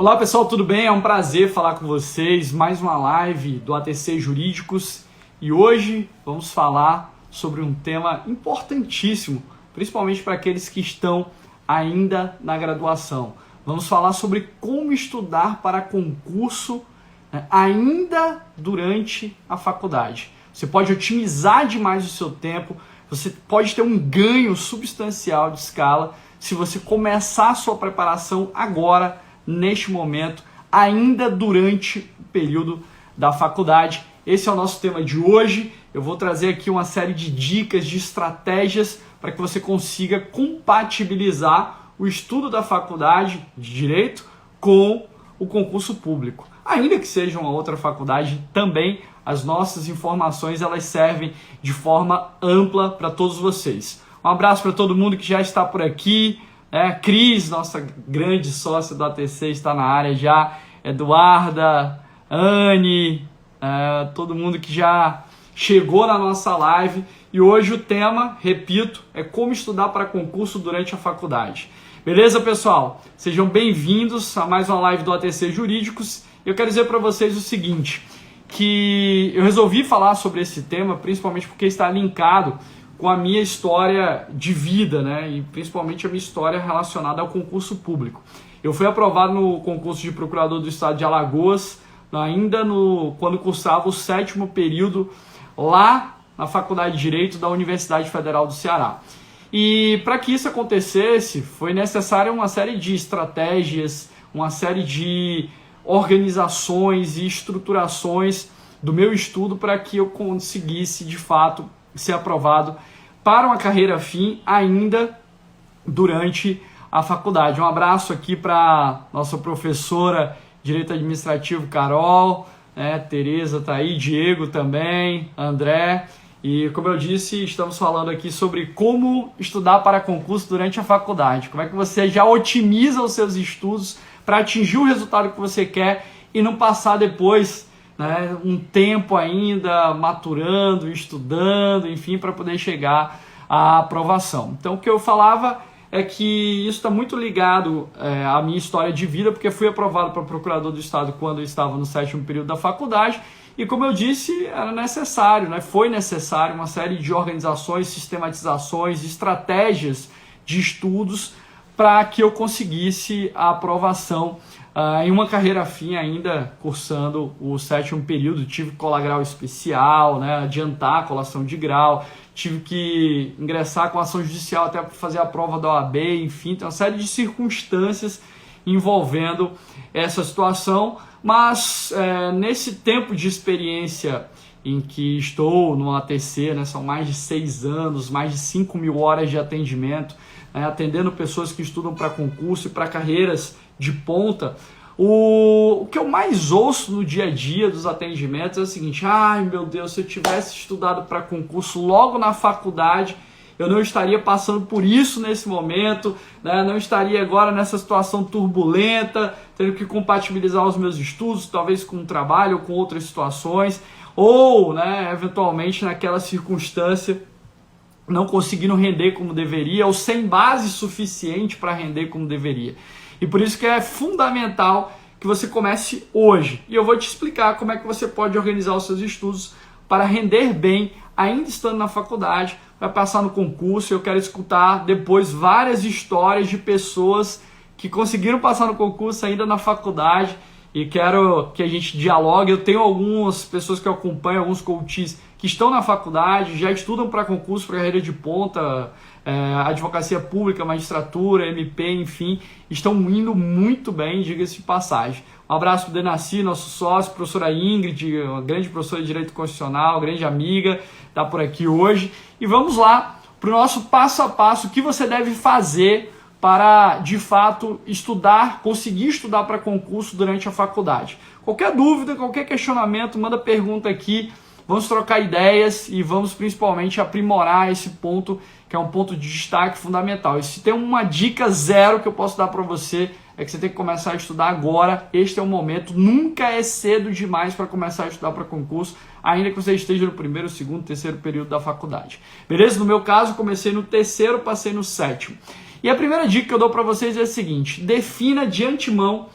Olá pessoal, tudo bem? É um prazer falar com vocês, mais uma live do ATC Jurídicos e hoje vamos falar sobre um tema importantíssimo, principalmente para aqueles que estão ainda na graduação. Vamos falar sobre como estudar para concurso, ainda durante a faculdade. Você pode otimizar demais o seu tempo, você pode ter um ganho substancial de escala se você começar a sua preparação agora, neste momento, ainda durante o período da faculdade. Esse é o nosso tema de hoje. Eu vou trazer aqui uma série de dicas, de estratégias para que você consiga compatibilizar o estudo da faculdade de Direito com o concurso público. Ainda que seja uma outra faculdade, também as nossas informações elas servem de forma ampla para todos vocês. Um abraço para todo mundo que já está por aqui. Cris, nossa grande sócia do ATC, está na área já. Eduarda, Anne, todo mundo que já chegou na nossa live. E hoje o tema, repito, é como estudar para concurso durante a faculdade. Beleza, pessoal? Sejam bem-vindos a mais uma live do ATC Jurídicos. Eu quero dizer para vocês o seguinte, que eu resolvi falar sobre esse tema, principalmente porque está linkado com a minha história de vida, né? E principalmente a minha história relacionada ao concurso público. Eu fui aprovado no concurso de procurador do estado de Alagoas, quando cursava o 7º período lá na Faculdade de Direito da Universidade Federal do Ceará. E para que isso acontecesse, foi necessária uma série de estratégias, uma série de organizações e estruturações do meu estudo para que eu conseguisse, de fato, ser aprovado para uma carreira afim ainda durante a faculdade. Um abraço aqui para nossa professora de Direito Administrativo, Carol, Tereza está aí, Diego também, André. E como eu disse, estamos falando aqui sobre como estudar para concurso durante a faculdade. Como é que você já otimiza os seus estudos para atingir o resultado que você quer e não passar depois um tempo ainda maturando, estudando, enfim, para poder chegar à aprovação. Então, o que eu falava é que isso está muito ligado à minha história de vida, porque fui aprovado para procurador do estado quando eu estava no 7º período da faculdade, e como eu disse, era necessário, foi necessário uma série de organizações, sistematizações, estratégias de estudos para que eu conseguisse a aprovação em uma carreira afim ainda cursando o 7º período. Tive que colar grau especial, adiantar a colação de grau, tive que ingressar com ação judicial até para fazer a prova da OAB, enfim, tem uma série de circunstâncias envolvendo essa situação, mas nesse tempo de experiência em que estou no ATC, são mais de 6 anos, mais de 5.000 horas de atendimento, atendendo pessoas que estudam para concurso e para carreiras de ponta. O que eu mais ouço no dia a dia dos atendimentos é o seguinte: ai meu Deus, se eu tivesse estudado para concurso logo na faculdade, eu não estaria passando por isso nesse momento, não estaria agora nessa situação turbulenta, tendo que compatibilizar os meus estudos, talvez com o trabalho ou com outras situações, ou eventualmente naquela circunstância não conseguindo render como deveria, ou sem base suficiente para render como deveria. E por isso que é fundamental que você comece hoje. E eu vou te explicar como é que você pode organizar os seus estudos para render bem, ainda estando na faculdade, vai passar no concurso. Eu quero escutar depois várias histórias de pessoas que conseguiram passar no concurso ainda na faculdade, e quero que a gente dialogue. Eu tenho algumas pessoas que eu acompanho, alguns coaches que estão na faculdade, já estudam para concurso, para carreira de ponta, advocacia pública, magistratura, MP, enfim, estão indo muito bem, diga-se de passagem. Um abraço para o Denaci, nosso sócio, professora Ingrid, uma grande professora de Direito Constitucional, grande amiga, está por aqui hoje. E vamos lá para o nosso passo a passo, o que você deve fazer para, de fato, conseguir estudar para concurso durante a faculdade. Qualquer dúvida, qualquer questionamento, manda pergunta aqui, vamos trocar ideias e vamos principalmente aprimorar esse ponto, que é um ponto de destaque fundamental. E se tem uma dica zero que eu posso dar para você, é que você tem que começar a estudar agora. Este é o momento, nunca é cedo demais para começar a estudar para concurso, ainda que você esteja no 1º, 2º, 3º período da faculdade. Beleza? No meu caso, comecei no 3º, passei no 7º. E a primeira dica que eu dou para vocês é a seguinte: defina de antemão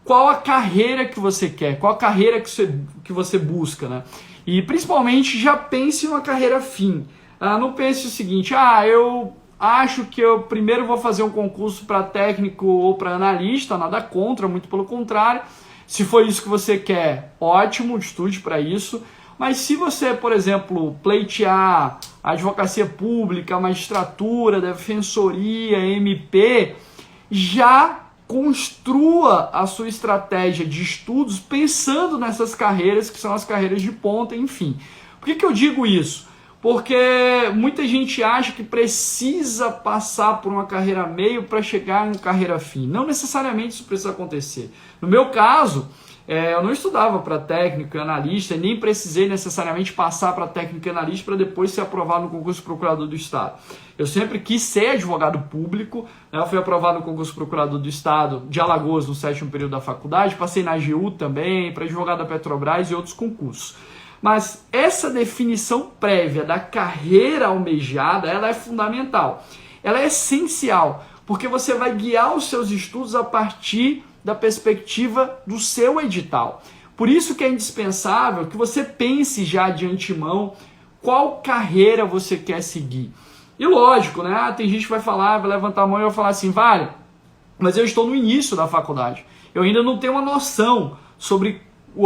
qual a carreira que você quer, qual a carreira que você busca, né? E principalmente já pense em uma carreira fim. Não pense o seguinte, eu acho que eu primeiro vou fazer um concurso para técnico ou para analista, nada contra, muito pelo contrário. Se for isso que você quer, ótimo, estude para isso. Mas se você, por exemplo, pleitear a advocacia pública, a magistratura, a defensoria, MP, já construa a sua estratégia de estudos pensando nessas carreiras que são as carreiras de ponta, enfim. Por que eu digo isso? Porque muita gente acha que precisa passar por uma carreira meio para chegar em uma carreira fim. Não necessariamente isso precisa acontecer. No meu caso, eu não estudava para técnico e analista, nem precisei necessariamente passar para técnico e analista para depois ser aprovado no concurso de procurador do Estado. Eu sempre quis ser advogado público, né? Eu fui aprovado no concurso de procurador do Estado de Alagoas no 7º período da faculdade, passei na AGU também, para advogado da Petrobras e outros concursos. Mas essa definição prévia da carreira almejada, ela é fundamental. Ela é essencial, porque você vai guiar os seus estudos a partir da perspectiva do seu edital. Por isso que é indispensável que você pense já de antemão qual carreira você quer seguir. E lógico, né? Tem gente que vai falar, vai levantar a mão e vai falar assim, vale, mas eu estou no início da faculdade. Eu ainda não tenho uma noção sobre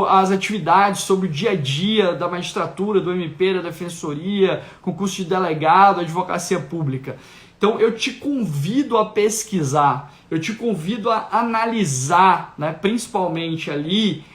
as atividades, sobre o dia a dia da magistratura, do MP, da defensoria, concurso de delegado, advocacia pública. Então eu te convido a pesquisar, eu te convido a analisar, né, principalmente ali,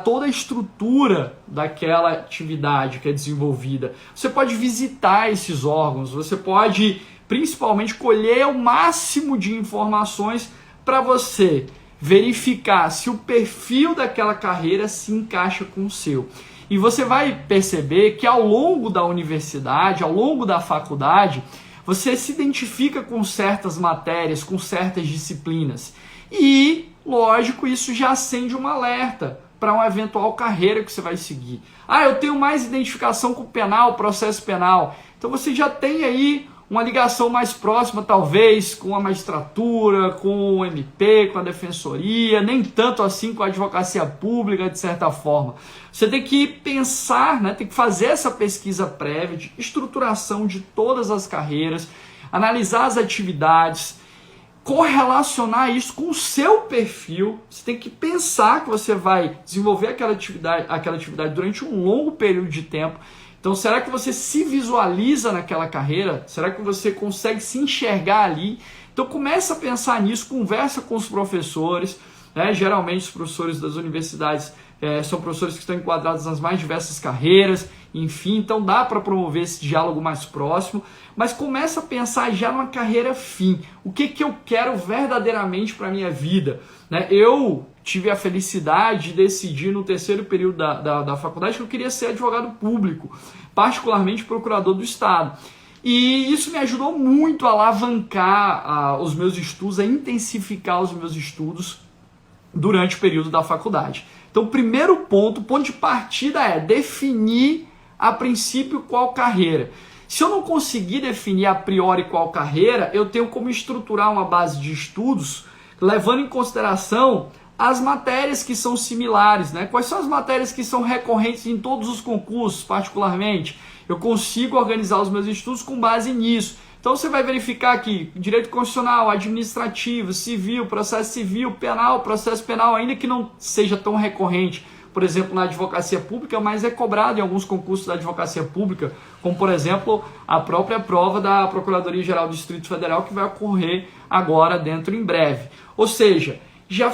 toda a estrutura daquela atividade que é desenvolvida. Você pode visitar esses órgãos, você pode principalmente colher o máximo de informações para você verificar se o perfil daquela carreira se encaixa com o seu. E você vai perceber que ao longo da universidade, ao longo da faculdade, você se identifica com certas matérias, com certas disciplinas. E, lógico, isso já acende um alerta para uma eventual carreira que você vai seguir. Eu tenho mais identificação com o penal, processo penal. Então você já tem aí uma ligação mais próxima, talvez, com a magistratura, com o MP, com a defensoria, nem tanto assim com a advocacia pública, de certa forma. Você tem que pensar, né, tem que fazer essa pesquisa prévia de estruturação de todas as carreiras, analisar as atividades, correlacionar isso com o seu perfil. Você tem que pensar que você vai desenvolver aquela atividade durante um longo período de tempo. Então, será que você se visualiza naquela carreira? Será que você consegue se enxergar ali? Então, começa a pensar nisso, conversa com os professores, né? Geralmente, os professores das universidades são professores que estão enquadrados nas mais diversas carreiras, enfim, então dá para promover esse diálogo mais próximo, mas começa a pensar já numa carreira fim. O que eu quero verdadeiramente para a minha vida? Né? Eu tive a felicidade de decidir no 3º período da faculdade que eu queria ser advogado público, particularmente procurador do Estado. E isso me ajudou muito a alavancar os meus estudos, a intensificar os meus estudos durante o período da faculdade. Então, o primeiro ponto de partida é definir a princípio qual carreira. Se eu não conseguir definir a priori qual carreira, eu tenho como estruturar uma base de estudos levando em consideração as matérias que são similares, né? Quais são as matérias que são recorrentes em todos os concursos, particularmente? Eu consigo organizar os meus estudos com base nisso. Então você vai verificar aqui, direito constitucional, administrativo, civil, processo civil, penal, processo penal, ainda que não seja tão recorrente, por exemplo, na advocacia pública, mas é cobrado em alguns concursos da advocacia pública, como por exemplo, a própria prova da Procuradoria-Geral do Distrito Federal, que vai ocorrer agora dentro em breve. Ou seja, já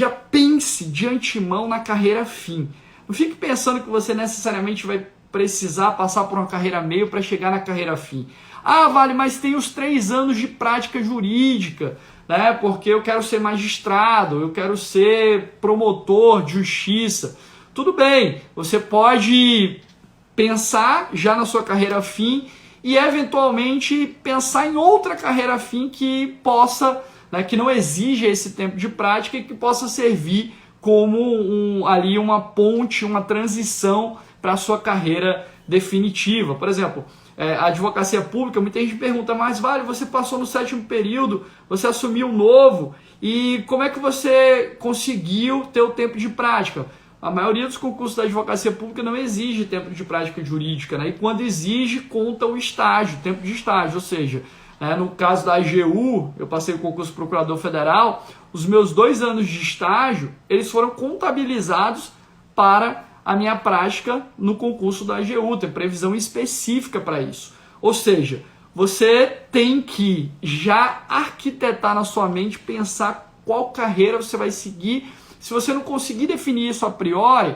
pense de antemão na carreira fim. Não fique pensando que você necessariamente vai precisar passar por uma carreira meio para chegar na carreira fim. Vale, mas tem os 3 anos de prática jurídica, né? Porque eu quero ser magistrado, eu quero ser promotor de justiça. Tudo bem, você pode pensar já na sua carreira fim e eventualmente pensar em outra carreira fim que possa, né, que não exija esse tempo de prática e que possa servir como ali uma ponte, uma transição para a sua carreira definitiva. Por exemplo, a advocacia pública, muita gente pergunta, mas vale, você passou no 7º período, você assumiu novo, e como é que você conseguiu ter o tempo de prática? A maioria dos concursos da advocacia pública não exige tempo de prática jurídica, né? E quando exige, conta o estágio, tempo de estágio, ou seja, no caso da AGU, eu passei o concurso procurador federal, os meus 2 anos de estágio, eles foram contabilizados para a minha prática no concurso da AGU, tem previsão específica para isso. Ou seja, você tem que já arquitetar na sua mente, pensar qual carreira você vai seguir. Se você não conseguir definir isso a priori,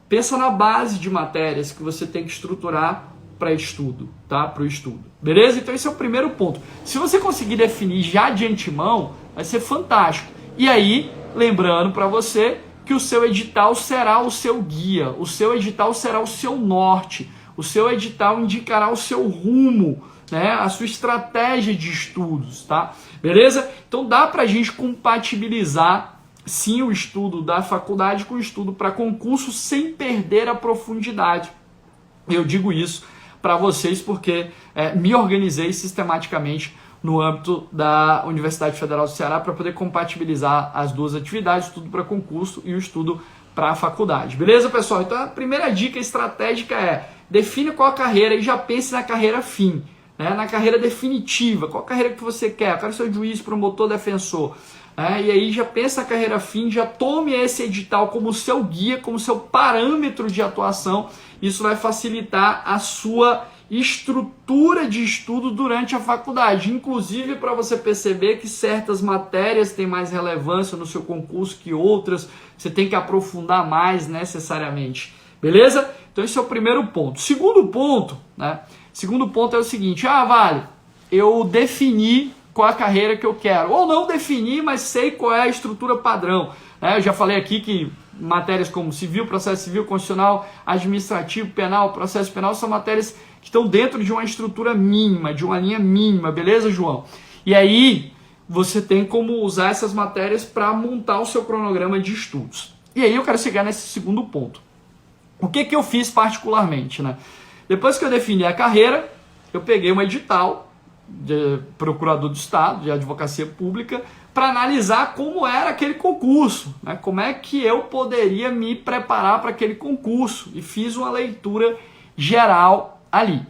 pensa na base de matérias que você tem que estruturar para estudo, tá? Para o estudo. Beleza? Então esse é o primeiro ponto. Se você conseguir definir já de antemão, vai ser fantástico. E aí, lembrando para você que o seu edital será o seu guia, o seu edital será o seu norte, o seu edital indicará o seu rumo, né? A sua estratégia de estudos, tá? Beleza? Então dá para a gente compatibilizar sim o estudo da faculdade com o estudo para concurso sem perder a profundidade. Eu digo isso para vocês porque me organizei sistematicamente no âmbito da Universidade Federal do Ceará para poder compatibilizar as duas atividades, o estudo para concurso e o estudo para a faculdade. Beleza, pessoal? Então a primeira dica estratégica é define qual a carreira e já pense na carreira fim, né? Na carreira definitiva. Qual a carreira que você quer? Eu quero ser juiz, promotor, defensor. E aí já pensa na carreira fim, já tome esse edital como seu guia, como seu parâmetro de atuação. Isso vai facilitar a sua estrutura de estudo durante a faculdade, inclusive para você perceber que certas matérias têm mais relevância no seu concurso que outras, você tem que aprofundar mais necessariamente, beleza? Então esse é o primeiro ponto. Segundo ponto, né? Segundo ponto é o seguinte, vale, eu defini qual a carreira que eu quero, ou não defini, mas sei qual é a estrutura padrão, né? Eu já falei aqui que matérias como civil, processo civil, constitucional, administrativo, penal, processo penal, são matérias que estão dentro de uma estrutura mínima, de uma linha mínima, beleza, João? E aí, você tem como usar essas matérias para montar o seu cronograma de estudos. E aí eu quero chegar nesse segundo ponto. O que eu fiz particularmente, né? Depois que eu defini a carreira, eu peguei um edital de procurador do Estado, de advocacia pública, para analisar como era aquele concurso, né? Como é que eu poderia me preparar para aquele concurso. E fiz uma leitura geral ali.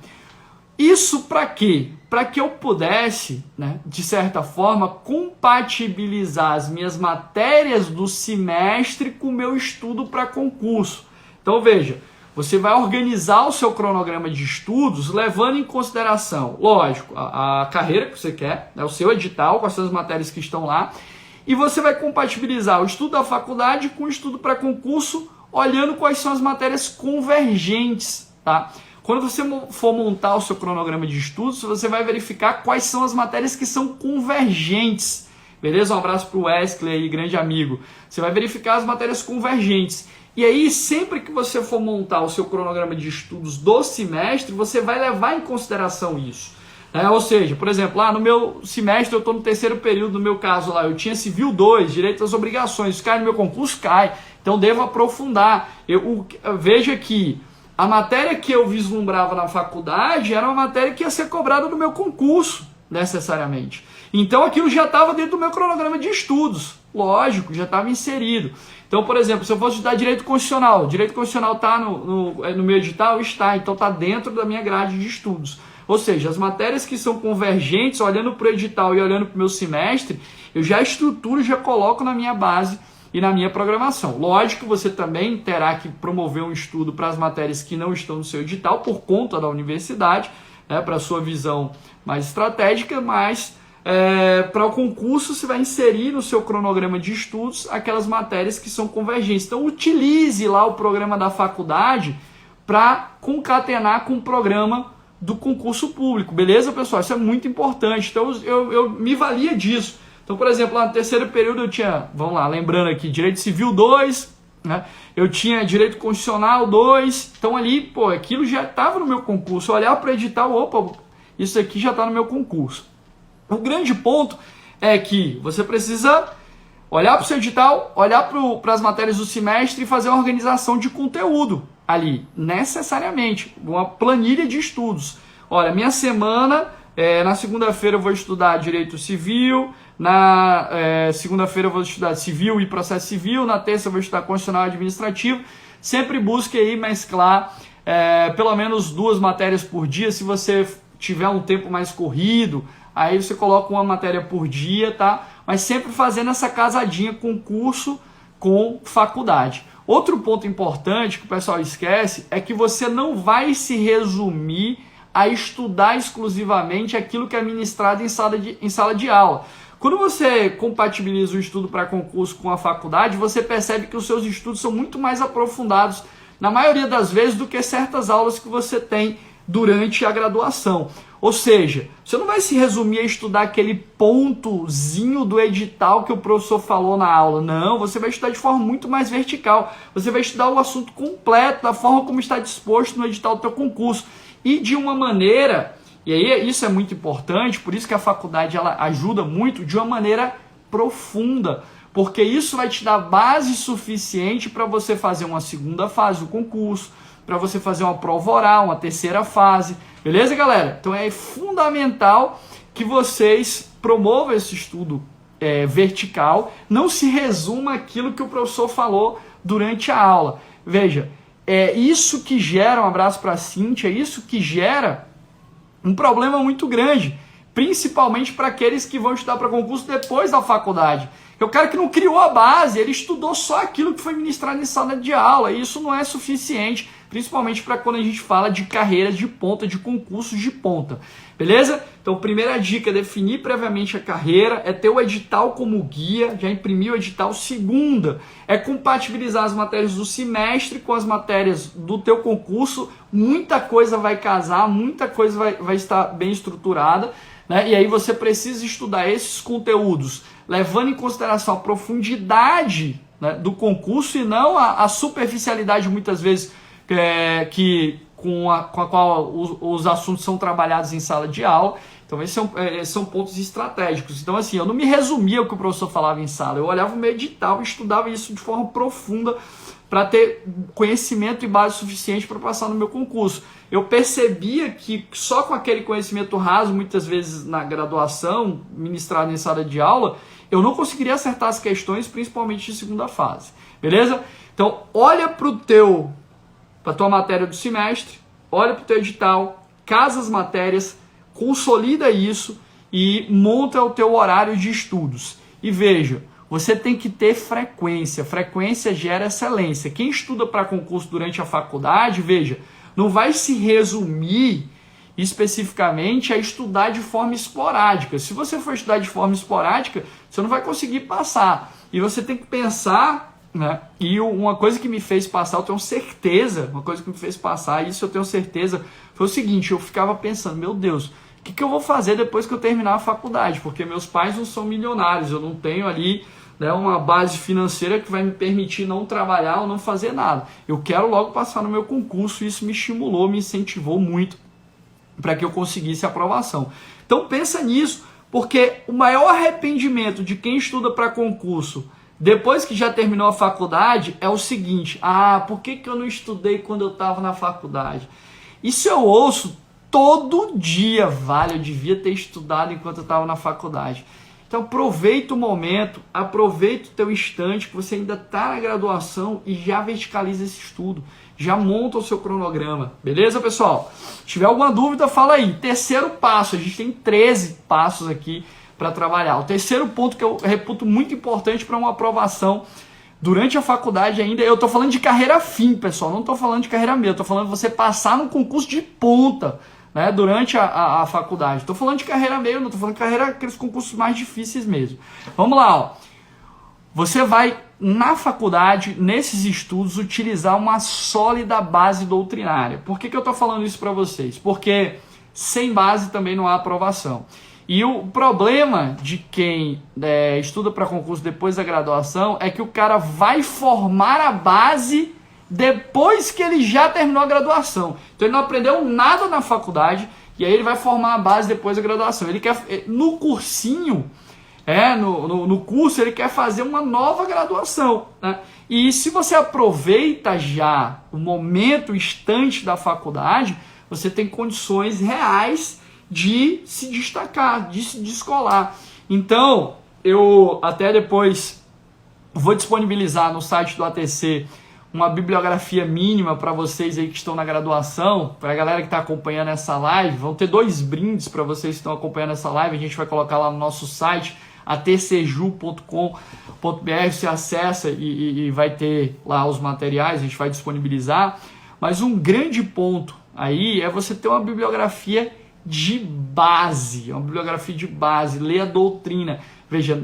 Isso para quê? Para que eu pudesse, né, de certa forma, compatibilizar as minhas matérias do semestre com o meu estudo para concurso. Então veja, você vai organizar o seu cronograma de estudos levando em consideração, lógico, a carreira que você quer, né, o seu edital, com as suas matérias que estão lá, e você vai compatibilizar o estudo da faculdade com o estudo para concurso, olhando quais são as matérias convergentes, tá? Quando você for montar o seu cronograma de estudos, você vai verificar quais são as matérias que são convergentes. Beleza? Um abraço para o Wesley aí, grande amigo. Você vai verificar as matérias convergentes. E aí, sempre que você for montar o seu cronograma de estudos do semestre, você vai levar em consideração isso. Ou seja, por exemplo, lá no meu semestre, eu estou no 3º período, no meu caso lá, eu tinha Civil 2, Direito às Obrigações. Cai no meu concurso? Cai. Então, devo aprofundar. Veja que a matéria que eu vislumbrava na faculdade era uma matéria que ia ser cobrada no meu concurso, necessariamente. Então aquilo já estava dentro do meu cronograma de estudos, lógico, já estava inserido. Então, por exemplo, se eu fosse estudar Direito Constitucional está no meu edital? Está, então está dentro da minha grade de estudos. Ou seja, as matérias que são convergentes, olhando para o edital e olhando para o meu semestre, eu já estruturo, já coloco na minha base e na minha programação. Lógico que você também terá que promover um estudo para as matérias que não estão no seu edital por conta da universidade, né, para a sua visão mais estratégica, mas para o concurso você vai inserir no seu cronograma de estudos aquelas matérias que são convergentes. Então utilize lá o programa da faculdade para concatenar com o programa do concurso público, beleza, pessoal? Isso é muito importante. Então eu me valia disso. Então, por exemplo, lá no 3º período eu tinha, vamos lá, lembrando aqui, Direito Civil 2, né? Eu tinha Direito Constitucional 2, então ali, aquilo já estava no meu concurso. Eu olhava para o edital, opa, isso aqui já está no meu concurso. O grande ponto é que você precisa olhar para o seu edital, olhar para as matérias do semestre e fazer uma organização de conteúdo ali, necessariamente, uma planilha de estudos. olha, minha semana, na segunda-feira eu vou estudar Direito Civil, na segunda-feira eu vou estudar Civil e Processo Civil, na terça eu vou estudar Constitucional e Administrativo. Sempre busque aí mesclar pelo menos 2 matérias por dia. Se você tiver um tempo mais corrido, aí você coloca uma matéria por dia, tá? Mas sempre fazendo essa casadinha com curso com faculdade. Outro ponto importante que o pessoal esquece é que você não vai se resumir a estudar exclusivamente aquilo que é ministrado em sala de aula. Quando você compatibiliza o estudo para concurso com a faculdade, você percebe que os seus estudos são muito mais aprofundados, na maioria das vezes, do que certas aulas que você tem durante a graduação. Ou seja, você não vai se resumir a estudar aquele pontozinho do edital que o professor falou na aula. Não, você vai estudar de forma muito mais vertical. Você vai estudar o assunto completo, da forma como está disposto no edital do teu concurso. E de uma maneira, e aí isso é muito importante, por isso que a faculdade ela ajuda muito, de uma maneira profunda. Porque isso vai te dar base suficiente para você fazer uma segunda fase do concurso, para você fazer uma prova oral, uma terceira fase. Beleza, galera? Então é fundamental que vocês promovam esse estudo vertical. Não se resuma aquilo que o professor falou durante a aula. Veja, é isso que gera, um abraço para a Cíntia, é isso que gera um problema muito grande, principalmente para aqueles que vão estudar para concurso depois da faculdade. É o cara que não criou a base, ele estudou só aquilo que foi ministrado em sala de aula, e isso não é suficiente, principalmente para quando a gente fala de carreiras de ponta, de concursos de ponta. Beleza? Então, primeira dica, definir previamente a carreira, é ter o edital como guia, já imprimir o edital. Segunda, é compatibilizar as matérias do semestre com as matérias do teu concurso. Muita coisa vai casar, muita coisa vai estar bem estruturada, né? E aí você precisa estudar esses conteúdos, levando em consideração a profundidade, né, do concurso e não a superficialidade, muitas vezes, com a qual os assuntos são trabalhados em sala de aula. Então esses são pontos estratégicos. Então assim, eu não me resumia ao que o professor falava em sala, eu olhava o meu edital e estudava isso de forma profunda para ter conhecimento e base suficiente para passar no meu concurso. Eu percebia que só com aquele conhecimento raso, muitas vezes na graduação, ministrado em sala de aula, eu não conseguiria acertar as questões, principalmente de segunda fase. Beleza? Então olha para a tua matéria do semestre, olha para o teu edital, casa as matérias, consolida isso e monta o teu horário de estudos. E veja, você tem que ter frequência. Frequência gera excelência. Quem estuda para concurso durante a faculdade, veja, não vai se resumir especificamente a estudar de forma esporádica. Se você for estudar de forma esporádica, você não vai conseguir passar. E você tem que pensar, né? E uma coisa que me fez passar, eu tenho certeza, isso eu tenho certeza, foi o seguinte: eu ficava pensando, meu Deus, o que eu vou fazer depois que eu terminar a faculdade? Porque meus pais não são milionários, eu não tenho ali, né, uma base financeira que vai me permitir não trabalhar ou não fazer nada. Eu quero logo passar no meu concurso, e isso me estimulou, me incentivou muito para que eu conseguisse a aprovação. Então pensa nisso, porque o maior arrependimento de quem estuda para concurso depois que já terminou a faculdade é o seguinte: por que eu não estudei quando eu estava na faculdade? Isso eu ouço todo dia. Eu devia ter estudado enquanto eu estava na faculdade. Então aproveita o momento, aproveita o teu instante que você ainda está na graduação e já verticaliza esse estudo, já monta o seu cronograma. Beleza, pessoal? Se tiver alguma dúvida, fala aí. Terceiro passo, a gente tem 13 passos aqui para trabalhar. O terceiro ponto que eu reputo muito importante para uma aprovação durante a faculdade ainda, eu estou falando de carreira fim, pessoal, não estou falando de carreira meia, estou falando de você passar num concurso de ponta, né, durante a faculdade. Estou falando de carreira meia, não estou falando de carreira, aqueles concursos mais difíceis mesmo. Vamos lá, ó. Você vai, na faculdade, nesses estudos, utilizar uma sólida base doutrinária. Por que eu estou falando isso para vocês? Porque sem base também não há aprovação. E o problema de quem estuda para concurso depois da graduação é que o cara vai formar a base depois que ele já terminou a graduação. Então ele não aprendeu nada na faculdade e aí ele vai formar a base depois da graduação. Ele quer, no cursinho, no curso, ele quer fazer uma nova graduação, né? E se você aproveita já o momento, o instante da faculdade, você tem condições reais de se destacar, de se descolar. Então, eu até depois vou disponibilizar no site do ATC uma bibliografia mínima para vocês aí que estão na graduação, para a galera que está acompanhando essa live. Vão ter 2 brindes para vocês que estão acompanhando essa live, a gente vai colocar lá no nosso site, atcju.com.br, você acessa e vai ter lá os materiais, a gente vai disponibilizar. Mas um grande ponto aí é você ter uma bibliografia de base, ler a doutrina. Veja,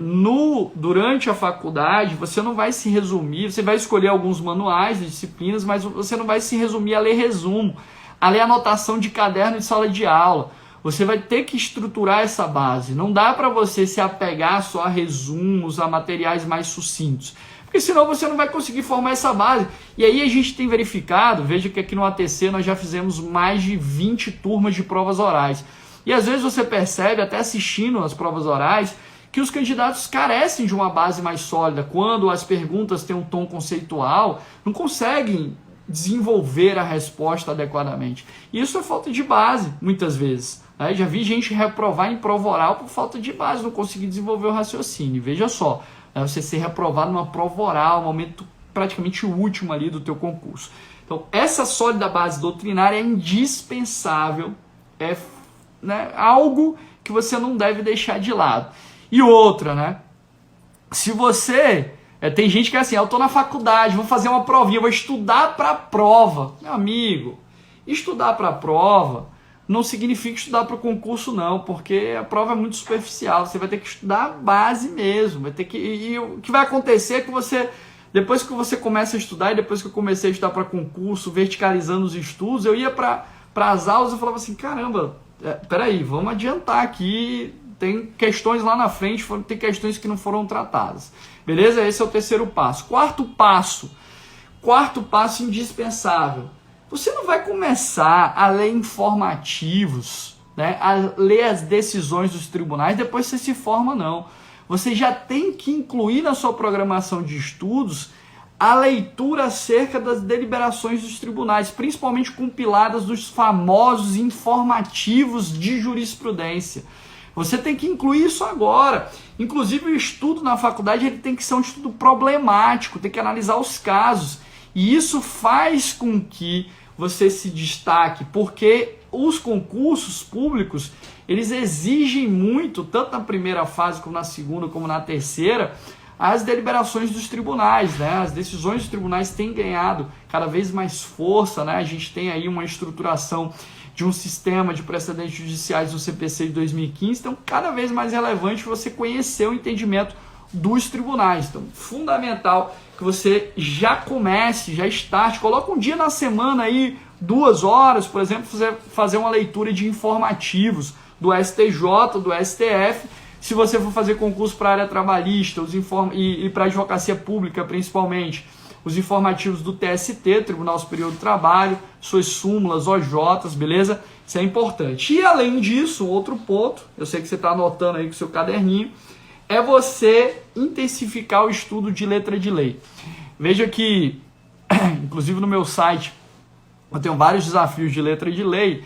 durante a faculdade você não vai se resumir, você vai escolher alguns manuais de disciplinas, mas você não vai se resumir a ler resumo, a ler anotação de caderno de sala de aula. Você vai ter que estruturar essa base. Não dá para você se apegar só a resumos, a materiais mais sucintos, porque senão você não vai conseguir formar essa base. E aí a gente tem verificado, veja que aqui no ATC nós já fizemos mais de 20 turmas de provas orais. E às vezes você percebe, até assistindo as provas orais, que os candidatos carecem de uma base mais sólida. Quando as perguntas têm um tom conceitual, não conseguem desenvolver a resposta adequadamente. E isso é falta de base, muitas vezes. Já vi gente reprovar em prova oral por falta de base, não conseguir desenvolver o raciocínio. Veja só, você ser reprovado numa prova oral, um momento praticamente último ali do teu concurso. Então, essa sólida base doutrinária é indispensável, é algo que você não deve deixar de lado. E outra, se você... tem gente que é assim, eu estou na faculdade, vou fazer uma provinha, vou estudar para a prova. Meu amigo, estudar para a prova não significa estudar para o concurso não, porque a prova é muito superficial, você vai ter que estudar a base mesmo, e o que vai acontecer é que você, depois que você começa a estudar, e depois que eu comecei a estudar para concurso, verticalizando os estudos, eu ia para as aulas e falava assim, caramba, peraí, vamos adiantar aqui, tem questões lá na frente, tem questões que não foram tratadas. Beleza? Esse é o terceiro passo. Quarto passo indispensável. Você não vai começar a ler informativos, a ler as decisões dos tribunais, depois você se forma, não. Você já tem que incluir na sua programação de estudos a leitura acerca das deliberações dos tribunais, principalmente compiladas dos famosos informativos de jurisprudência. Você tem que incluir isso agora. Inclusive o estudo na faculdade ele tem que ser um estudo problemático, tem que analisar os casos. E isso faz com que você se destaque, porque os concursos públicos, eles exigem muito, tanto na primeira fase como na segunda, como na terceira, as deliberações dos tribunais, As decisões dos tribunais têm ganhado cada vez mais força, A gente tem aí uma estruturação de um sistema de precedentes judiciais do CPC de 2015, então cada vez mais relevante você conhecer o entendimento dos tribunais. Então, fundamental que você já comece, já starte, coloca um dia na semana aí, 2 horas, por exemplo, fazer uma leitura de informativos do STJ, do STF. Se você for fazer concurso para a área trabalhista e para a advocacia pública principalmente, os informativos do TST, Tribunal Superior do Trabalho, suas súmulas, OJs, beleza? Isso é importante. E além disso, outro ponto, eu sei que você está anotando aí com o seu caderninho, é você intensificar o estudo de letra de lei. Veja que, inclusive no meu site, eu tenho vários desafios de letra de lei,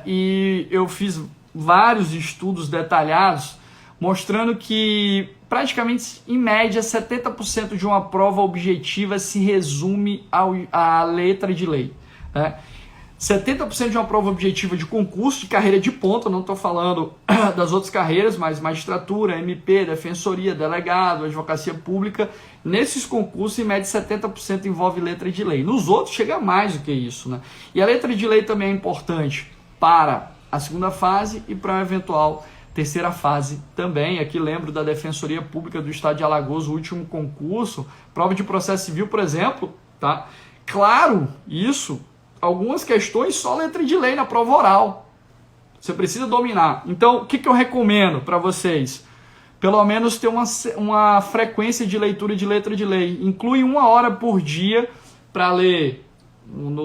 e eu fiz vários estudos detalhados mostrando que praticamente, em média, 70% de uma prova objetiva se resume à letra de lei. 70% de uma prova objetiva de concurso, de carreira de ponta, não estou falando das outras carreiras, mas magistratura, MP, defensoria, delegado, advocacia pública, nesses concursos, em média, 70% envolve letra de lei. Nos outros, chega mais do que isso. E a letra de lei também é importante para a segunda fase e para uma eventual terceira fase também. Aqui lembro da Defensoria Pública do Estado de Alagoas, o último concurso, prova de processo civil, por exemplo, Claro, isso, algumas questões só letra de lei na prova oral. Você precisa dominar. Então, o que eu recomendo para vocês? Pelo menos ter uma frequência de leitura de letra de lei. Inclui 1 hora por dia para ler.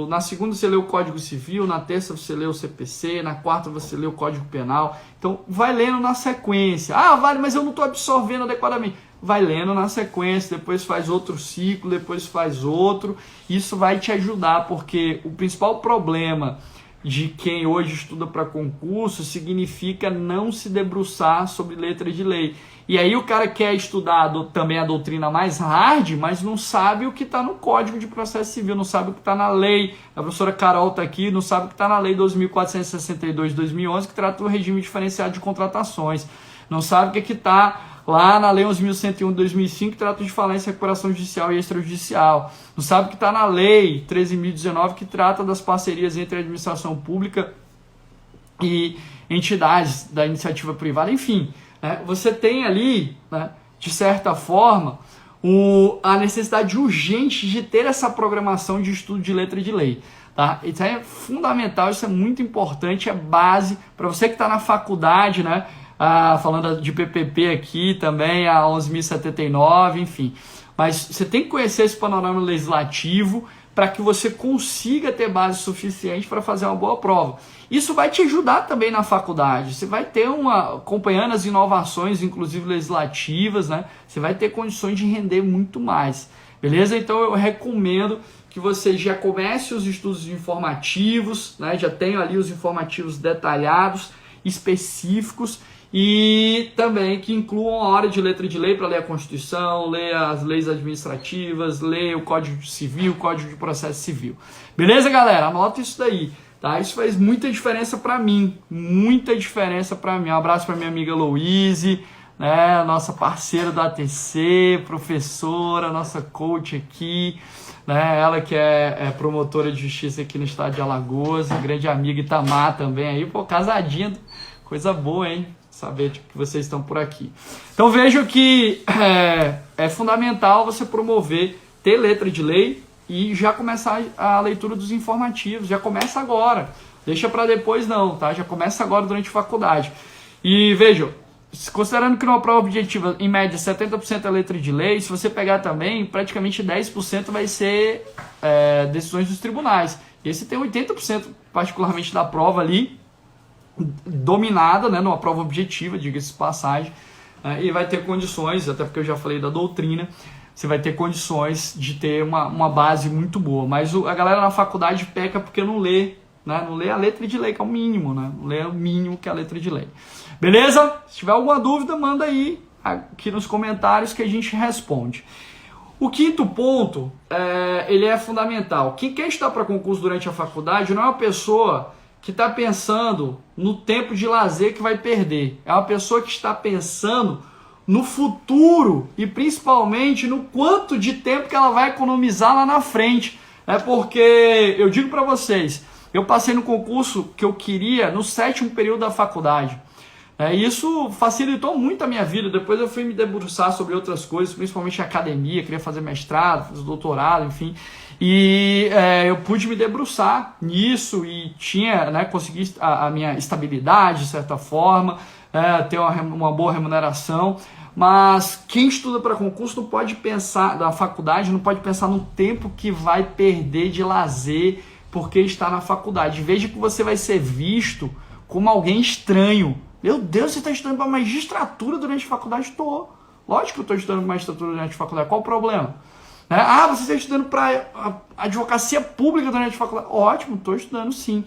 Na segunda você lê o Código Civil, na terça você lê o CPC, na quarta você lê o Código Penal. Então, vai lendo na sequência. Vale, mas eu não estou absorvendo adequadamente. Vai lendo na sequência, depois faz outro ciclo, depois faz outro. Isso vai te ajudar, porque o principal problema de quem hoje estuda para concurso significa não se debruçar sobre letra de lei. E aí o cara quer estudar também a doutrina mais hard, mas não sabe o que está no Código de Processo Civil, não sabe o que está na lei. A professora Carol está aqui, não sabe o que está na lei 2.462 de 2011, que trata do regime diferenciado de contratações. Não sabe o que está lá na lei 11.101 de 2005, que trata de falência, recuperação judicial e extrajudicial. Não sabe o que está na lei 13.019, que trata das parcerias entre a administração pública e entidades da iniciativa privada. Enfim, você tem ali, né, de certa forma, a necessidade urgente de ter essa programação de estudo de letra de lei. Tá? Isso é fundamental, isso é muito importante, é base para você que está na faculdade, né? Falando de PPP aqui também, a 11.079, enfim. Mas você tem que conhecer esse panorama legislativo para que você consiga ter base suficiente para fazer uma boa prova. Isso vai te ajudar também na faculdade. Você vai ter acompanhando as inovações, inclusive legislativas, né? Você vai ter condições de render muito mais. Beleza? Então eu recomendo que você já comece os estudos informativos, né? Já tenha ali os informativos detalhados, específicos, e também que incluam a hora de letra de lei para ler a Constituição, ler as leis administrativas, ler o Código Civil, o Código de Processo Civil. Beleza, galera? Anota isso daí, tá? Isso faz muita diferença para mim, muita diferença para mim. Um abraço para minha amiga Louise, né? Nossa parceira do ATC, professora, nossa coach aqui, né? Ela que é promotora de justiça aqui no estado de Alagoas, grande amiga Itamar também aí, pô, casadinha, coisa boa, hein? Saber que vocês estão por aqui. Então vejo que é fundamental você promover, ter letra de lei e já começar a leitura dos informativos. Já começa agora. Deixa para depois não, tá? Já começa agora durante a faculdade. E vejam, considerando que numa prova objetiva, em média, 70% é letra de lei, se você pegar também, praticamente 10% vai ser decisões dos tribunais. E aí você tem 80%, particularmente, da prova ali, dominada, né, numa prova objetiva, diga-se de passagem, e vai ter condições, até porque eu já falei da doutrina, você vai ter condições de ter uma base muito boa. Mas a galera na faculdade peca porque não lê, né, não lê a letra de lei, que é o mínimo, né, não lê o mínimo que é a letra de lei. Beleza? Se tiver alguma dúvida, manda aí aqui nos comentários que a gente responde. O quinto ponto, ele é fundamental. Quem quer estudar para concurso durante a faculdade não é uma pessoa que está pensando no tempo de lazer que vai perder. É uma pessoa que está pensando no futuro e principalmente no quanto de tempo que ela vai economizar lá na frente. Porque eu digo para vocês, eu passei no concurso que eu queria no 7º período da faculdade. Isso facilitou muito a minha vida. Depois eu fui me debruçar sobre outras coisas, principalmente academia, queria fazer mestrado, fazer doutorado, enfim. E eu pude me debruçar nisso e tinha, né, consegui a minha estabilidade, de certa forma, ter uma boa remuneração. Mas quem estuda para concurso não pode pensar, da faculdade, não pode pensar no tempo que vai perder de lazer porque está na faculdade. Veja que você vai ser visto como alguém estranho. Meu Deus, você está estudando para magistratura durante a faculdade? Estou. Lógico que eu estou estudando para magistratura durante a faculdade. Qual o problema? Você está estudando para advocacia pública durante a faculdade? Ótimo, estou estudando sim.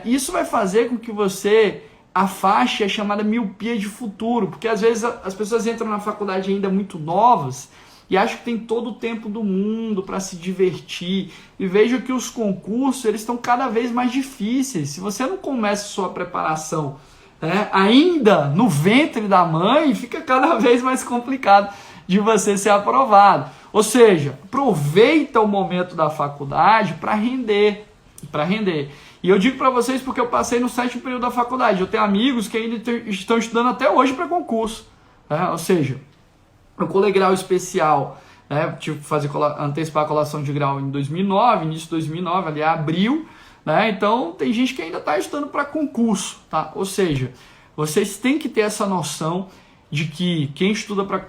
Isso vai fazer com que você afaste a chamada miopia de futuro, porque às vezes as pessoas entram na faculdade ainda muito novas e acham que tem todo o tempo do mundo para se divertir. E vejo que os concursos eles estão cada vez mais difíceis. Se você não começa a sua preparação ainda no ventre da mãe, fica cada vez mais complicado de você ser aprovado. Ou seja, aproveita o momento da faculdade para render, E eu digo para vocês porque eu passei no 7º período da faculdade. Eu tenho amigos que ainda estão estudando até hoje para concurso. Ou seja, eu colei grau especial, tive que antecipar a colação de grau em 2009, início de 2009, ali abril. Então tem gente que ainda está estudando para concurso. Tá? Ou seja, vocês têm que ter essa noção de que quem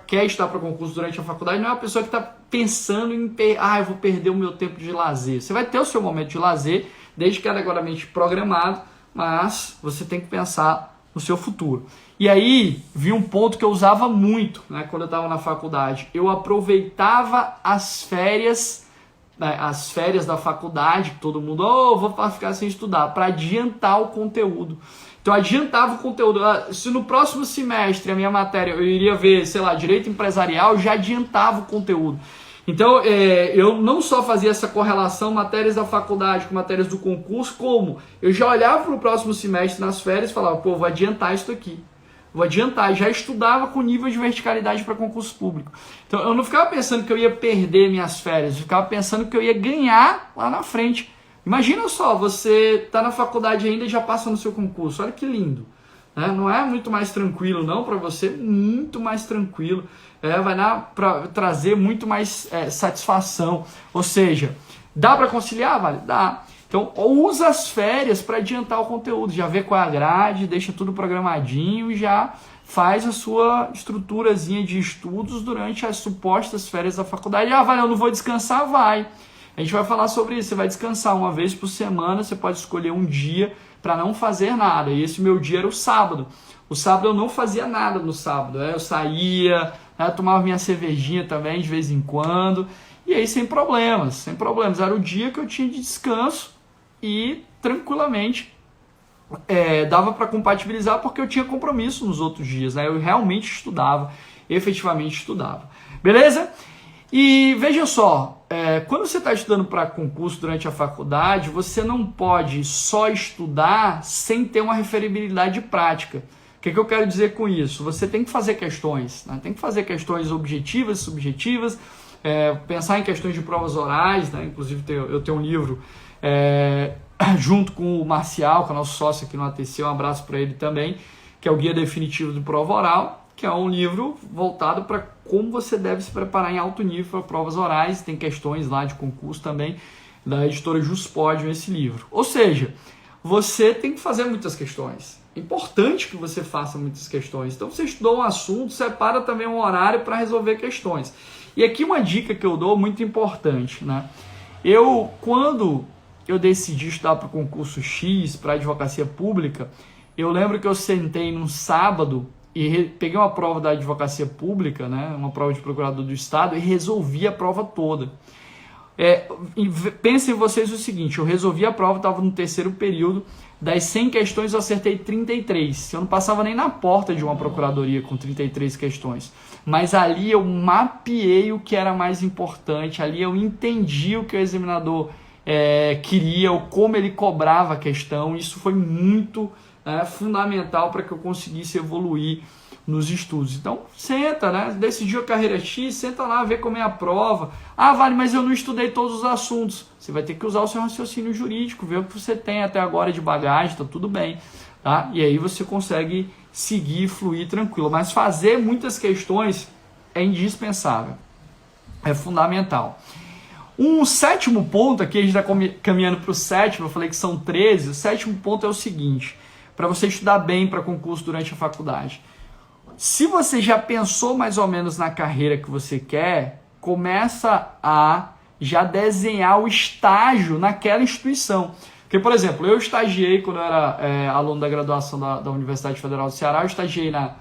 quer estudar para concurso durante a faculdade não é uma pessoa que está pensando em eu vou perder o meu tempo de lazer. Você vai ter o seu momento de lazer, desde que adequadamente programado, mas você tem que pensar no seu futuro. E aí, vi um ponto que eu usava muito quando eu estava na faculdade. Eu aproveitava as férias né, as férias da faculdade, que todo mundo, vou ficar sem estudar, para adiantar o conteúdo. Então, eu adiantava o conteúdo. Se no próximo semestre a minha matéria eu iria ver, sei lá, direito empresarial, eu já adiantava o conteúdo. Então, eu não só fazia essa correlação, matérias da faculdade com matérias do concurso, como eu já olhava para o próximo semestre nas férias e falava, vou adiantar isso aqui. Vou adiantar, já estudava com nível de verticalidade para concurso público. Então, eu não ficava pensando que eu ia perder minhas férias, eu ficava pensando que eu ia ganhar lá na frente. Imagina só, você está na faculdade ainda e já passa no seu concurso, olha que lindo. Né? Não é muito mais tranquilo não para você? Muito mais tranquilo. Vai trazer muito mais satisfação. Ou seja, dá para conciliar? Vale? Dá. Então, usa as férias para adiantar o conteúdo, já vê qual é a grade, deixa tudo programadinho e já faz a sua estruturazinha de estudos durante as supostas férias da faculdade. Vale, eu não vou descansar? Vai. A gente vai falar sobre isso, você vai descansar uma vez por semana, você pode escolher um dia para não fazer nada. E esse meu dia era o sábado. O sábado eu não fazia nada no sábado. Eu saía, tomava minha cervejinha também de vez em quando. E aí sem problemas, sem problemas. Era o dia que eu tinha de descanso e tranquilamente dava para compatibilizar porque eu tinha compromisso nos outros dias. Eu realmente estudava, efetivamente estudava. Beleza? E veja só, quando você está estudando para concurso durante a faculdade, você não pode só estudar sem ter uma referibilidade prática. O que eu quero dizer com isso? Você tem que fazer questões, né? Tem que fazer questões objetivas, subjetivas, pensar em questões de provas orais, né? Inclusive eu tenho um livro junto com o Marcial, que é nosso sócio aqui no ATC, um abraço para ele também, que é o Guia Definitivo de Prova Oral, que é um livro voltado para como você deve se preparar em alto nível para provas orais. Tem questões lá de concurso também, da editora Juspodium, esse livro. Ou seja, você tem que fazer muitas questões. É importante que você faça muitas questões. Então, você estudou um assunto, separa também um horário para resolver questões. E aqui uma dica que eu dou muito importante, né? Quando eu decidi estudar para o concurso X, para advocacia pública, eu lembro que eu sentei num sábado e peguei uma prova da advocacia pública, né, uma prova de procurador do estado, e resolvi a prova toda. Pensem vocês o seguinte, eu resolvi a prova, estava no terceiro período, das 100 questões eu acertei 33. Eu não passava nem na porta de uma procuradoria com 33 questões. Mas ali eu mapeei o que era mais importante, ali eu entendi o que o examinador queria, ou como ele cobrava a questão. Isso foi muito fundamental para que eu conseguisse evoluir nos estudos. Então, senta, né? Decidiu a carreira X, senta lá, vê como é a prova. Vale, mas eu não estudei todos os assuntos. Você vai ter que usar o seu raciocínio jurídico, ver o que você tem até agora de bagagem, tá tudo bem, tá? E aí você consegue seguir, fluir tranquilo. Mas fazer muitas questões é indispensável, é fundamental. Um sétimo ponto, aqui a gente está caminhando para o sétimo, eu falei que são 13, o sétimo ponto é o seguinte, para você estudar bem para concurso durante a faculdade. Se você já pensou mais ou menos na carreira que você quer, começa a já desenhar o estágio naquela instituição. Porque, por exemplo, eu estagiei quando eu era aluno da graduação da Universidade Federal do Ceará, eu estagiei na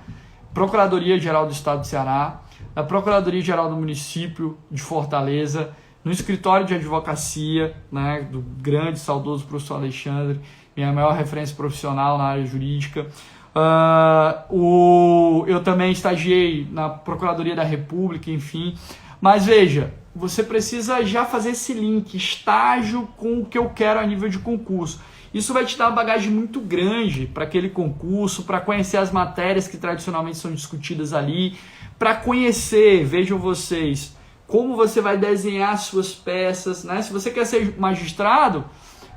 Procuradoria-Geral do Estado do Ceará, na Procuradoria-Geral do Município de Fortaleza, no escritório de advocacia, né, do grande, saudoso professor Alexandre, minha maior referência profissional na área jurídica. Eu também estagiei na Procuradoria da República, enfim. Mas veja, você precisa já fazer esse link, estágio com o que eu quero a nível de concurso. Isso vai te dar uma bagagem muito grande para aquele concurso, para conhecer as matérias que tradicionalmente são discutidas ali, para conhecer, vejam vocês, como você vai desenhar as suas peças, né? Se você quer ser magistrado,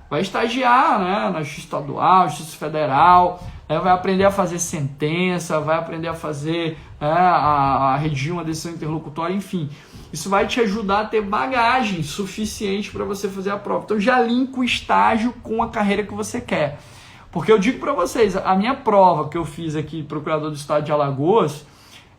vai estagiar, né, na Justiça Estadual, Justiça Federal, vai aprender a fazer sentença, vai aprender a fazer a redigir uma decisão interlocutória, enfim. Isso vai te ajudar a ter bagagem suficiente para você fazer a prova. Então já linka o estágio com a carreira que você quer. Porque eu digo para vocês, a minha prova que eu fiz aqui, Procurador do Estado de Alagoas,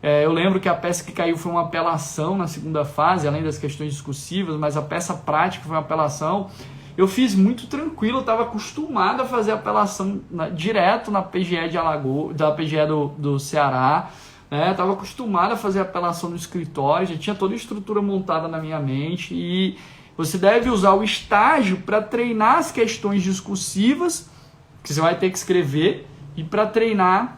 eu lembro que a peça que caiu foi uma apelação na segunda fase, além das questões discursivas, mas a peça prática foi uma apelação. Eu fiz muito tranquilo, eu estava acostumado a fazer apelação direto na PGE de Alagoas, da PGE do Ceará, né? Estava acostumado a fazer apelação no escritório, já tinha toda a estrutura montada na minha mente e você deve usar o estágio para treinar as questões discursivas, que você vai ter que escrever, e para treinar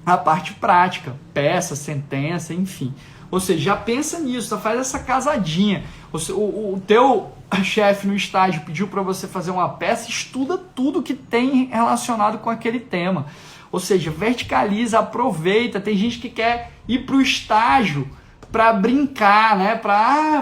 a parte prática, peça, sentença, enfim. Ou seja, já pensa nisso, já faz essa casadinha. O teu chefe no estágio pediu para você fazer uma peça, estuda tudo que tem relacionado com aquele tema. Ou seja, verticaliza, aproveita. Tem gente que quer ir para o estágio para brincar, né?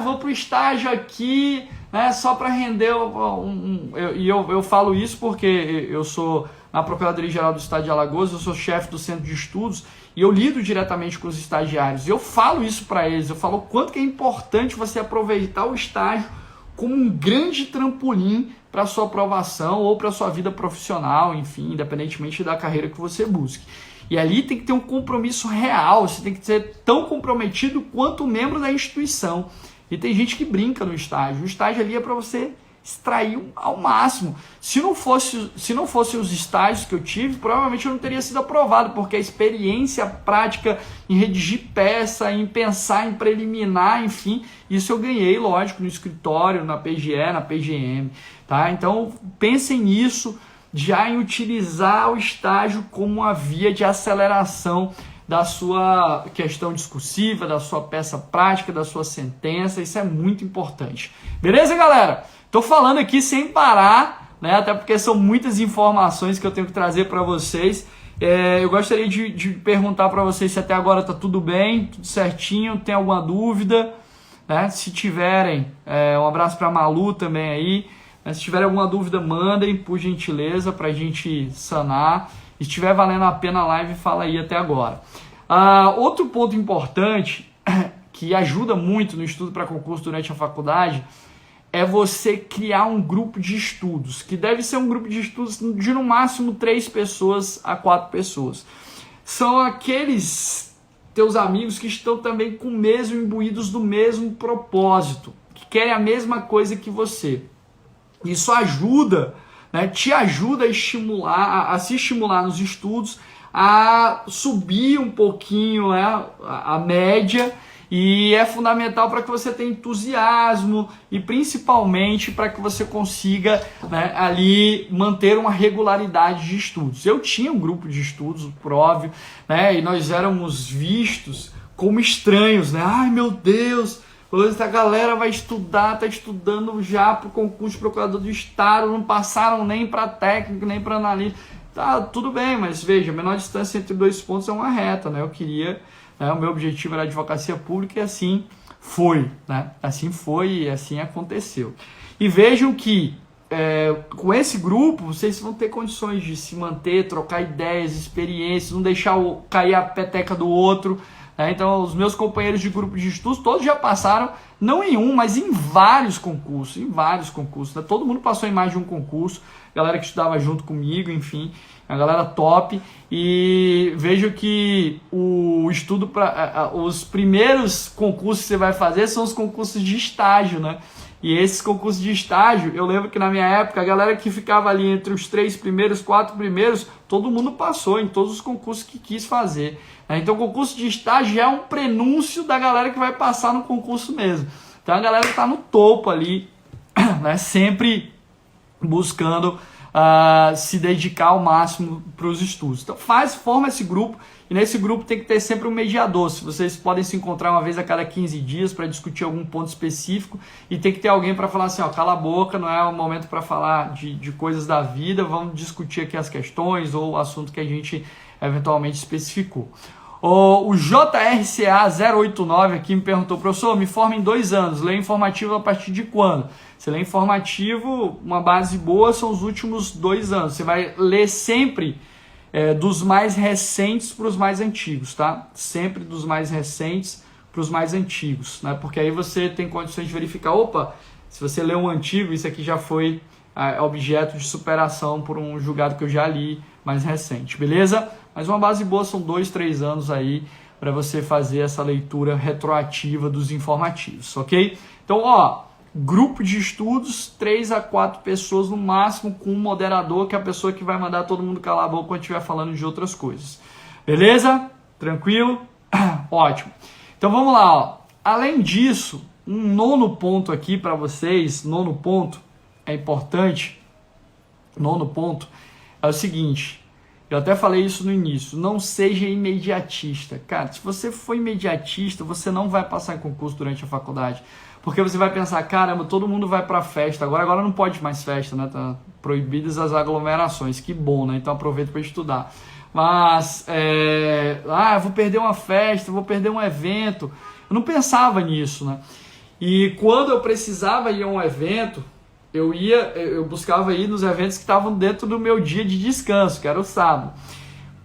Vou para o estágio aqui, né? Só para render eu falo isso porque eu sou na Procuradoria-Geral do Estado de Alagoas, eu sou chefe do Centro de Estudos e eu lido diretamente com os estagiários. E eu falo isso para eles, eu falo o quanto que é importante você aproveitar o estágio como um grande trampolim para a sua aprovação ou para a sua vida profissional, enfim, independentemente da carreira que você busque. E ali tem que ter um compromisso real, você tem que ser tão comprometido quanto membro da instituição. E tem gente que brinca no estágio. O estágio ali é para você extrair ao máximo. Se não fosse os estágios que eu tive, provavelmente eu não teria sido aprovado, porque a experiência prática em redigir peça, em pensar em preliminar, enfim, isso eu ganhei, lógico, no escritório, na PGE, na PGM, tá? Então, pensem nisso, já em utilizar o estágio como uma via de aceleração da sua questão discursiva, da sua peça prática, da sua sentença. Isso é muito importante. Beleza, galera? Tô falando aqui sem parar, né? Até porque são muitas informações que eu tenho que trazer para vocês. Eu gostaria de perguntar para vocês se até agora tá tudo bem, tudo certinho, tem alguma dúvida, né? Se tiverem, um abraço para a Malu também aí. Se tiverem alguma dúvida, mandem, por gentileza, para a gente sanar. Se estiver valendo a pena a live, fala aí até agora. Outro ponto importante, que ajuda muito no estudo para concurso durante a faculdade, é você criar um grupo de estudos, que deve ser um grupo de estudos de no máximo 3 pessoas a 4 pessoas. São aqueles teus amigos que estão também com o mesmo, imbuídos do mesmo propósito, que querem a mesma coisa que você. Isso ajuda, né, te ajuda a se estimular nos estudos, a subir um pouquinho, né, a média, e é fundamental para que você tenha entusiasmo e principalmente para que você consiga, né, ali manter uma regularidade de estudos. Eu tinha um grupo de estudos, óbvio, né, e nós éramos vistos como estranhos, né? Ai, meu Deus, essa galera vai estudar, tá estudando já para o concurso de procurador do Estado, não passaram nem para técnico, nem para analista. Tá, tudo bem, mas veja, a menor distância entre 2 pontos é uma reta, né? Eu queria, né, o meu objetivo era a advocacia pública e assim foi, né? Assim foi e assim aconteceu. E vejam que com esse grupo vocês vão ter condições de se manter, trocar ideias, experiências, não deixar cair a peteca do outro. Então, os meus companheiros de grupo de estudos, todos já passaram, não em um, mas em vários concursos, né? Todo mundo passou em mais de um concurso, galera que estudava junto comigo, enfim, a galera top. E vejo que o estudo os primeiros concursos que você vai fazer são os concursos de estágio, né? E esses concursos de estágio, eu lembro que na minha época, a galera que ficava ali entre os 3 primeiros, 4 primeiros, todo mundo passou em todos os concursos que quis fazer. Então o concurso de estágio já é um prenúncio da galera que vai passar no concurso mesmo. Então a galera está no topo ali, né, sempre buscando se dedicar ao máximo para os estudos. Então forma esse grupo, e nesse grupo tem que ter sempre um mediador. Vocês podem se encontrar uma vez a cada 15 dias para discutir algum ponto específico, e tem que ter alguém para falar assim, ó, cala a boca, não é o momento para falar de coisas da vida, vamos discutir aqui as questões ou o assunto que a gente eventualmente especificou. O JRCA 089 aqui me perguntou, professor, me forma em 2 anos, leio informativo a partir de quando? Você lê informativo, uma base boa são os últimos 2 anos. Você vai ler sempre dos mais recentes para os mais antigos, tá? Sempre dos mais recentes para os mais antigos, né? Porque aí você tem condições de verificar, opa, se você lê um antigo, isso aqui já foi objeto de superação por um julgado que eu já li mais recente, beleza? Mas uma base boa são 2, 3 anos aí para você fazer essa leitura retroativa dos informativos, ok? Então, ó, grupo de estudos, 3 a 4 pessoas no máximo, com um moderador, que é a pessoa que vai mandar todo mundo calar a boca quando estiver falando de outras coisas. Beleza? Tranquilo? Ótimo. Então vamos lá, ó. Além disso, Um nono ponto aqui para vocês, nono ponto é importante, nono ponto é o seguinte, eu até falei isso no início, não seja imediatista. Cara, se você for imediatista, você não vai passar em concurso durante a faculdade, porque você vai pensar, caramba, todo mundo vai para festa, agora não pode mais festa, né? Tá proibidas as aglomerações, que bom, né? Então aproveita para estudar. Mas, eu vou perder uma festa, vou perder um evento. Eu não pensava nisso, né? E quando eu precisava ir a um evento, eu buscava ir nos eventos que estavam dentro do meu dia de descanso, que era o sábado.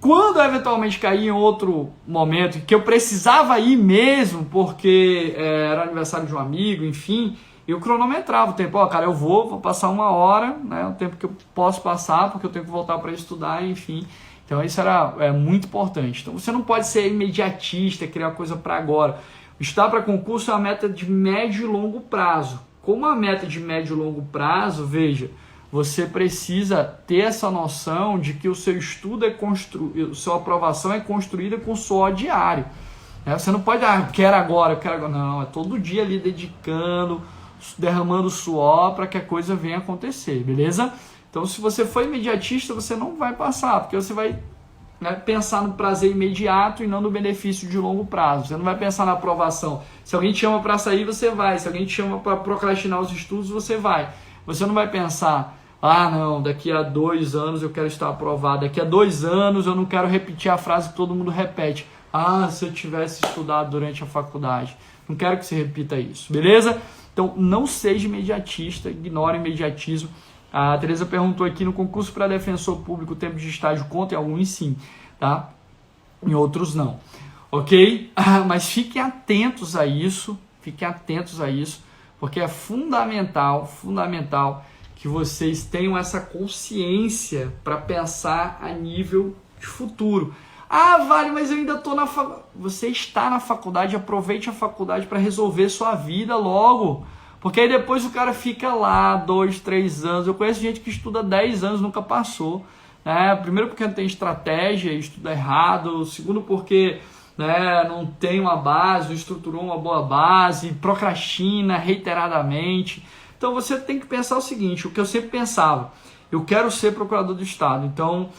Quando eu eventualmente caía em outro momento que eu precisava ir mesmo, porque era aniversário de um amigo, enfim, eu cronometrava o tempo. Cara, eu vou passar 1 hora, né, o tempo que eu posso passar, porque eu tenho que voltar para estudar, enfim. Então isso era muito importante. Então você não pode ser imediatista, criar coisa para agora. Estudar para concurso é uma meta de médio e longo prazo. Como a meta de médio e longo prazo, veja, você precisa ter essa noção de que o seu estudo sua aprovação é construída com suor diário. Você não pode, quero agora. Não, é todo dia ali dedicando, derramando suor para que a coisa venha acontecer, beleza? Então, se você for imediatista, você não vai passar, porque você vai pensar no prazer imediato e não no benefício de longo prazo. Você não vai pensar na aprovação. Se alguém te chama para sair, você vai. Se alguém te chama para procrastinar os estudos, você vai. Você não vai pensar, não, daqui a 2 anos eu quero estar aprovado. Daqui a 2 anos eu não quero repetir a frase que todo mundo repete. Se eu tivesse estudado durante a faculdade. Não quero que você repita isso, beleza? Então, não seja imediatista, ignore o imediatismo. A Tereza perguntou aqui, no concurso para defensor público, o tempo de estágio conta em alguns sim, tá? Em outros não, ok? Mas fiquem atentos a isso, porque é fundamental que vocês tenham essa consciência para pensar a nível de futuro. Vale, mas eu ainda estou na faculdade. Você está na faculdade, aproveite a faculdade para resolver sua vida logo. Porque aí depois o cara fica lá 2, 3 anos. Eu conheço gente que estuda 10 anos, nunca passou. Primeiro porque não tem estratégia, estuda errado. Segundo porque não tem uma base, não estruturou uma boa base, procrastina reiteradamente. Então você tem que pensar o seguinte, o que eu sempre pensava, eu quero ser procurador do Estado, então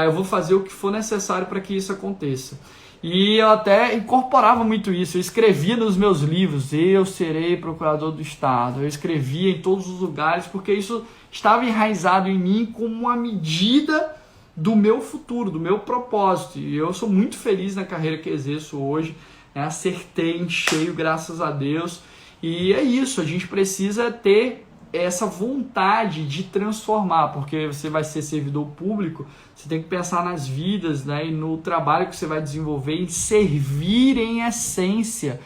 eu vou fazer o que for necessário para que isso aconteça. E eu até incorporava muito isso, eu escrevia nos meus livros, eu serei procurador do Estado, eu escrevia em todos os lugares, porque isso estava enraizado em mim como uma medida do meu futuro, do meu propósito. E eu sou muito feliz na carreira que exerço hoje, acertei em cheio, graças a Deus. E é isso, a gente precisa ter essa vontade de transformar, porque você vai ser servidor público, você tem que pensar nas vidas, e no trabalho que você vai desenvolver, em servir em essência,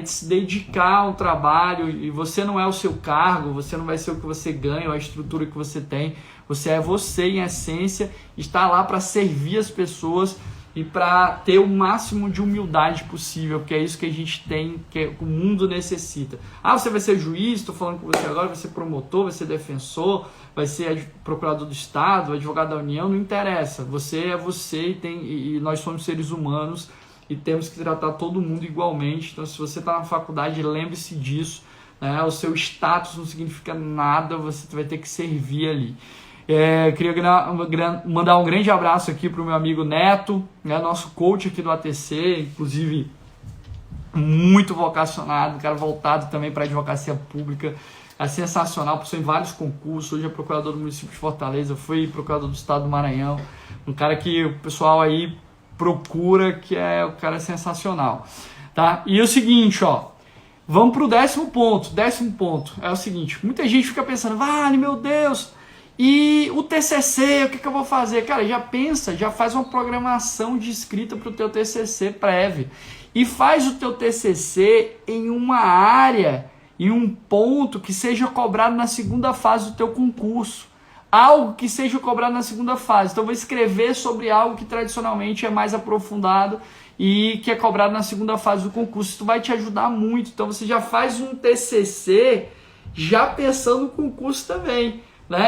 de se dedicar ao trabalho. E você não é o seu cargo, você não vai ser o que você ganha, ou a estrutura que você tem, você é você em essência, está lá para servir as pessoas e para ter o máximo de humildade possível, porque é isso que a gente tem, que o mundo necessita. Você vai ser juiz, estou falando com você agora, vai ser promotor, vai ser defensor, vai ser procurador do Estado, advogado da União, não interessa. Você é você e nós somos seres humanos e temos que tratar todo mundo igualmente. Então, se você está na faculdade, lembre-se disso. O seu status não significa nada, você vai ter que servir ali. Queria mandar um grande abraço aqui para o meu amigo Neto, nosso coach aqui do ATC, inclusive muito vocacionado, cara voltado também para a advocacia pública, é sensacional, passou em vários concursos, hoje é procurador do município de Fortaleza, foi procurador do estado do Maranhão, um cara que o pessoal aí procura, que o cara é sensacional, tá? E é o seguinte, vamos para o 10º ponto. 10º ponto é o seguinte, muita gente fica pensando, meu Deus, e o TCC, o que eu vou fazer? Cara, já pensa, já faz uma programação de escrita para o teu TCC prévio. E faz o teu TCC em uma área, em um ponto que seja cobrado na segunda fase do teu concurso. Algo que seja cobrado na segunda fase. Então, eu vou escrever sobre algo que tradicionalmente é mais aprofundado e que é cobrado na segunda fase do concurso. Isso vai te ajudar muito. Então, você já faz um TCC já pensando no concurso também.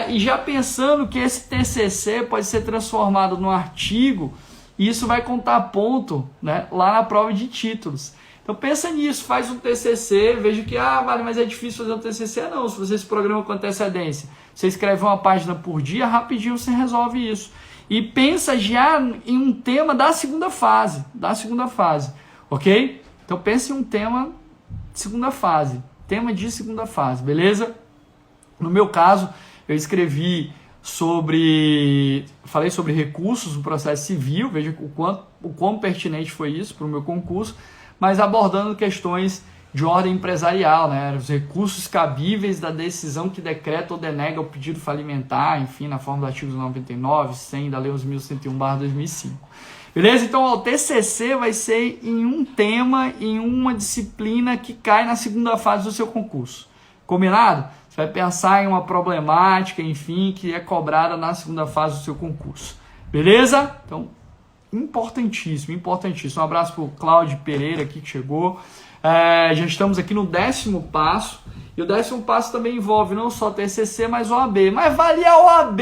E já pensando que esse TCC pode ser transformado num artigo e isso vai contar ponto, né, lá na prova de títulos. Então pensa nisso, faz um TCC, veja que, vale, mas é difícil fazer um TCC. Não, se você se programa com antecedência, você escreve uma página por dia, rapidinho você resolve isso. E pensa já em um tema da segunda fase, ok? Então pense em um tema de segunda fase, beleza? No meu caso, eu falei sobre recursos no processo civil, veja o quão pertinente foi isso para o meu concurso, mas abordando questões de ordem empresarial, né? Os recursos cabíveis da decisão que decreta ou denega o pedido falimentar, enfim, na forma do artigo 99, 100 da Lei 11.101/2005. Beleza? Então, o TCC vai ser em um tema, em uma disciplina que cai na segunda fase do seu concurso. Combinado? Você vai pensar em uma problemática, enfim, que é cobrada na segunda fase do seu concurso. Beleza? Então, importantíssimo. Um abraço para o Cláudio Pereira aqui que chegou. Já estamos aqui no 10º passo. E o 10º passo também envolve não só TCC, mas OAB. Mas vale a OAB.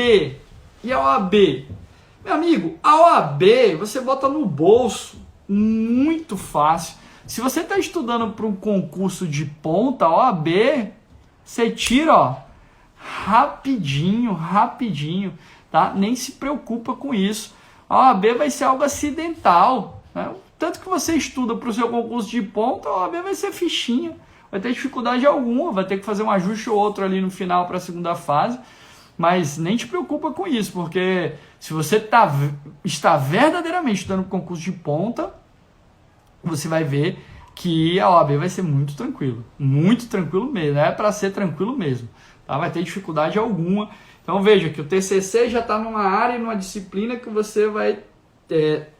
E a OAB? Meu amigo, a OAB você bota no bolso. Muito fácil. Se você está estudando para um concurso de ponta, a OAB, você tira, rapidinho, tá? Nem se preocupa com isso. A OAB vai ser algo acidental, né? Tanto que você estuda para o seu concurso de ponta, a OAB vai ser fichinha, vai ter dificuldade alguma, vai ter que fazer um ajuste ou outro ali no final para a segunda fase, mas nem te preocupa com isso, porque se você está verdadeiramente estudando para o concurso de ponta, você vai ver que a OAB vai ser muito tranquilo mesmo, é para ser tranquilo mesmo, tá? Vai ter dificuldade alguma. Então veja que o TCC já está numa área, numa disciplina que você vai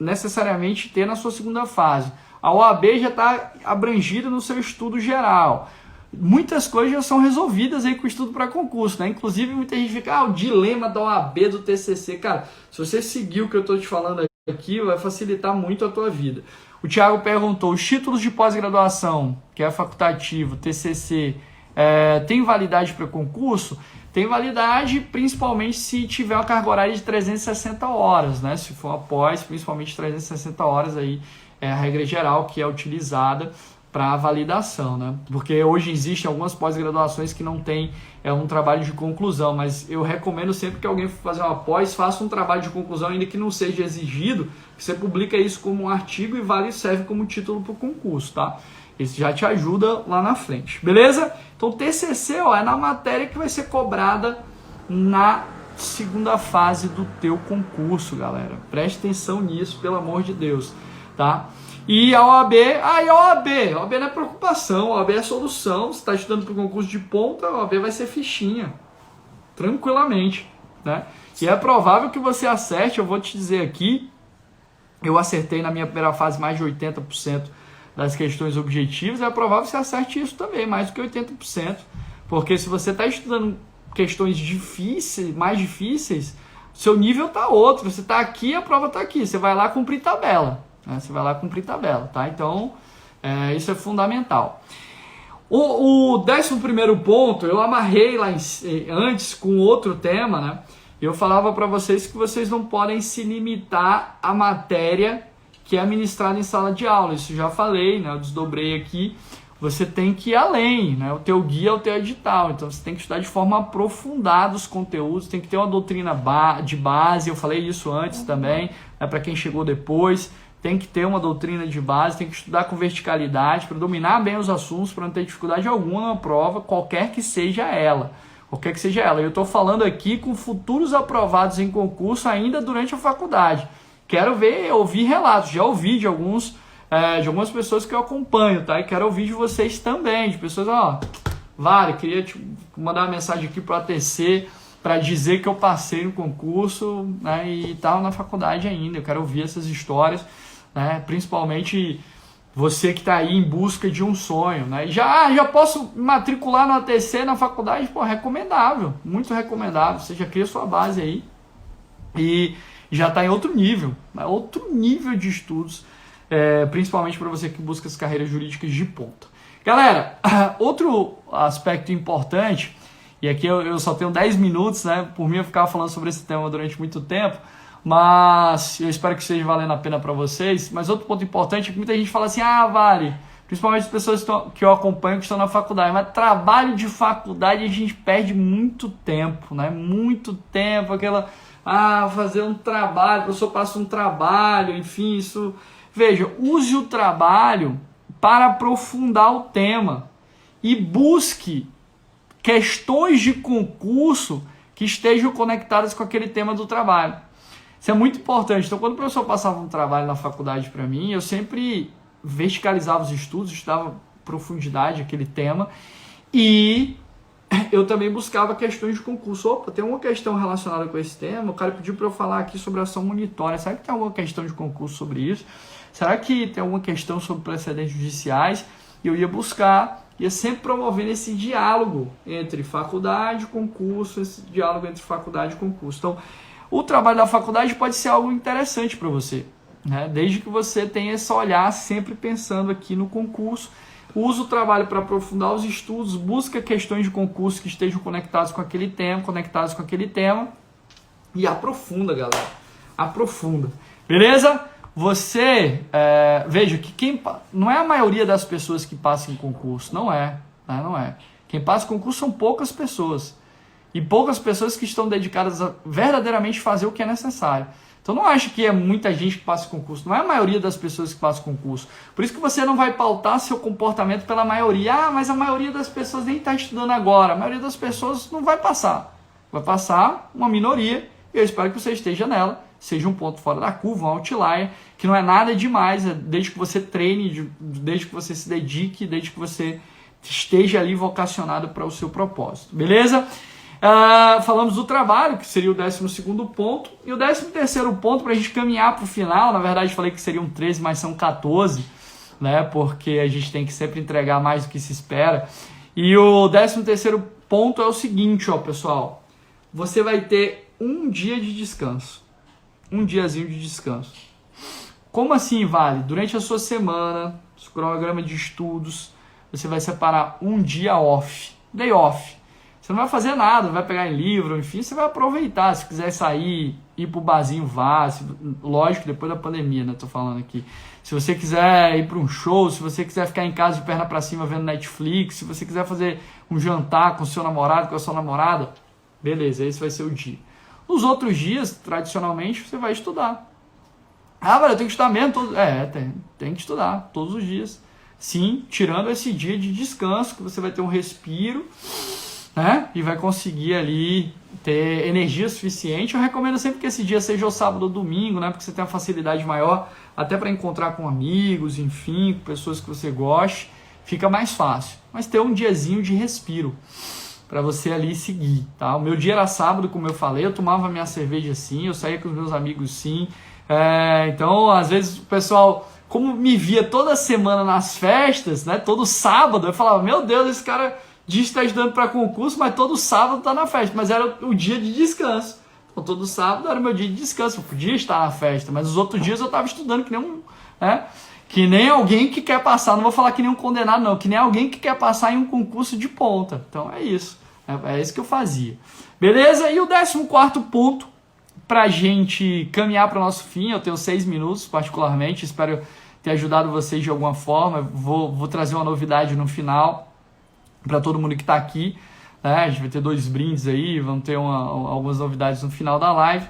necessariamente ter na sua segunda fase. A OAB já está abrangida no seu estudo geral. Muitas coisas já são resolvidas aí com o estudo para concurso, né? Inclusive muita gente fica, o dilema da OAB, do TCC. Cara, se você seguir o que eu estou te falando aqui, vai facilitar muito a tua vida. O Thiago perguntou, os títulos de pós-graduação, que é facultativo, TCC, tem validade para concurso? Tem validade principalmente se tiver uma carga horária de 360 horas, né? Se for após, principalmente 360 horas, aí é a regra geral que é utilizada para validação, né? Porque hoje existem algumas pós-graduações que não tem um trabalho de conclusão, mas eu recomendo sempre que alguém for fazer uma pós, faça um trabalho de conclusão, ainda que não seja exigido, que você publica isso como um artigo e serve como título para o concurso, tá? Isso já te ajuda lá na frente, beleza? Então o TCC é na matéria que vai ser cobrada na segunda fase do teu concurso, galera. Preste atenção nisso, pelo amor de Deus, tá? E a OAB, a OAB não é preocupação, a OAB é solução. Você está estudando para o concurso de ponta, a OAB vai ser fichinha, tranquilamente, né? E é provável que você acerte, eu vou te dizer aqui, eu acertei na minha primeira fase mais de 80% das questões objetivas, é provável que você acerte isso também, mais do que 80%, porque se você está estudando questões difíceis, mais difíceis, seu nível está outro, você está aqui, a prova está aqui, você vai lá cumprir tabela, né? Você vai lá cumprir tabela, tá? Então, isso é fundamental. O 11º ponto, eu amarrei lá antes com outro tema, né? Eu falava para vocês que vocês não podem se limitar à matéria que é ministrada em sala de aula. Isso já falei, né? Eu desdobrei aqui. Você tem que ir além, né? O teu guia é o teu edital, então você tem que estudar de forma aprofundada os conteúdos, tem que ter uma doutrina de base, eu falei isso antes também, né? Para quem chegou depois, tem que ter uma doutrina de base, tem que estudar com verticalidade para dominar bem os assuntos, para não ter dificuldade alguma na prova, qualquer que seja ela. Eu estou falando aqui com futuros aprovados em concurso ainda durante a faculdade. Quero ouvir relatos, já ouvi de algumas pessoas que eu acompanho, tá? E quero ouvir de vocês também, de pessoas, queria te mandar uma mensagem aqui para o ATC, para dizer que eu passei no concurso, né, e estava na faculdade ainda. Eu quero ouvir essas histórias, né, principalmente você que está aí em busca de um sonho, né? Já posso matricular no ATC na faculdade? Pô, recomendável, muito recomendável. Você já cria sua base aí e já está em outro nível, né? Outro nível de estudos, principalmente para você que busca as carreiras jurídicas de ponta. Galera, outro aspecto importante, e aqui eu só tenho 10 minutos, né? Por mim eu ficava falando sobre esse tema durante muito tempo, mas eu espero que esteja valendo a pena para vocês. Mas outro ponto importante é que muita gente fala assim, Vale, principalmente as pessoas que eu acompanho que estão na faculdade, mas trabalho de faculdade a gente perde muito tempo, né? Muito tempo, fazer um trabalho, o professor passa um trabalho, enfim, isso... Veja, use o trabalho para aprofundar o tema e busque questões de concurso que estejam conectadas com aquele tema do trabalho. Isso é muito importante. Então, quando o professor passava um trabalho na faculdade para mim, eu sempre verticalizava os estudos, estudava profundidade aquele tema e eu também buscava questões de concurso. Opa, tem uma questão relacionada com esse tema, o cara pediu para eu falar aqui sobre ação monitória. Será que tem alguma questão de concurso sobre isso? Será que tem alguma questão sobre precedentes judiciais? E eu ia buscar, ia sempre promovendo esse diálogo entre faculdade e concurso, esse diálogo entre faculdade e concurso. Então, o trabalho da faculdade pode ser algo interessante para você, né? Desde que você tenha esse olhar sempre pensando aqui no concurso. Usa o trabalho para aprofundar os estudos, busca questões de concurso que estejam conectadas com aquele tema e aprofunda, galera. Aprofunda. Beleza? Você, veja que não é a maioria das pessoas que passam em concurso, não é. Quem passa em concurso são poucas pessoas. E poucas pessoas que estão dedicadas a verdadeiramente fazer o que é necessário. Então não acho que é muita gente que passa concurso, não é a maioria das pessoas que passam concurso. Por isso que você não vai pautar seu comportamento pela maioria. Mas a maioria das pessoas nem está estudando agora. A maioria das pessoas não vai passar. Vai passar uma minoria e eu espero que você esteja nela. Seja um ponto fora da curva, um outlier, que não é nada demais, desde que você treine, desde que você se dedique, desde que você esteja ali vocacionado para o seu propósito. Beleza? Falamos do trabalho, que seria o 12º ponto, e o 13º ponto, para a gente caminhar para o final, na verdade falei que seriam 13, mas são 14, né? Porque a gente tem que sempre entregar mais do que se espera. E o 13º ponto é o seguinte, pessoal, você vai ter um dia de descanso. Um diazinho de descanso. Como assim, Vale? Durante a sua semana, seu cronograma de estudos, você vai separar um dia off, day off. Você não vai fazer nada, não vai pegar em livro, enfim, você vai aproveitar. Se quiser sair, ir pro barzinho, vá. Lógico, depois da pandemia, né? Tô falando aqui. Se você quiser ir para um show, se você quiser ficar em casa de perna para cima vendo Netflix, se você quiser fazer um jantar com o seu namorado, com a sua namorada, beleza, esse vai ser o dia. Nos outros dias, tradicionalmente, você vai estudar. Velho, eu tenho que estudar mesmo? Tem que estudar todos os dias. Sim, tirando esse dia de descanso, que você vai ter um respiro, né? E vai conseguir ali ter energia suficiente. Eu recomendo sempre que esse dia seja o sábado ou domingo, né? Porque você tem uma facilidade maior, até para encontrar com amigos, enfim, com pessoas que você goste. Fica mais fácil. Mas ter um diazinho de respiro para você ali seguir, tá? O meu dia era sábado, como eu falei, eu tomava minha cerveja sim, eu saía com os meus amigos sim. Então, às vezes o pessoal, como me via toda semana nas festas, né? Todo sábado, eu falava, meu Deus, esse cara diz que está estudando para concurso, mas todo sábado tá na festa. Mas era o dia de descanso. Então, todo sábado era o meu dia de descanso, eu podia estar na festa, mas os outros dias eu estava estudando que nem um... né? Que nem alguém que quer passar, não vou falar que nem um condenado não, que nem alguém que quer passar em um concurso de ponta. Então é isso. É isso que eu fazia. Beleza? E o 14º ponto, pra gente caminhar para o nosso fim, eu tenho 6 minutos particularmente, espero ter ajudado vocês de alguma forma, vou trazer uma novidade no final para todo mundo que está aqui, né? A gente vai ter 2 brindes aí, vamos ter algumas novidades no final da live,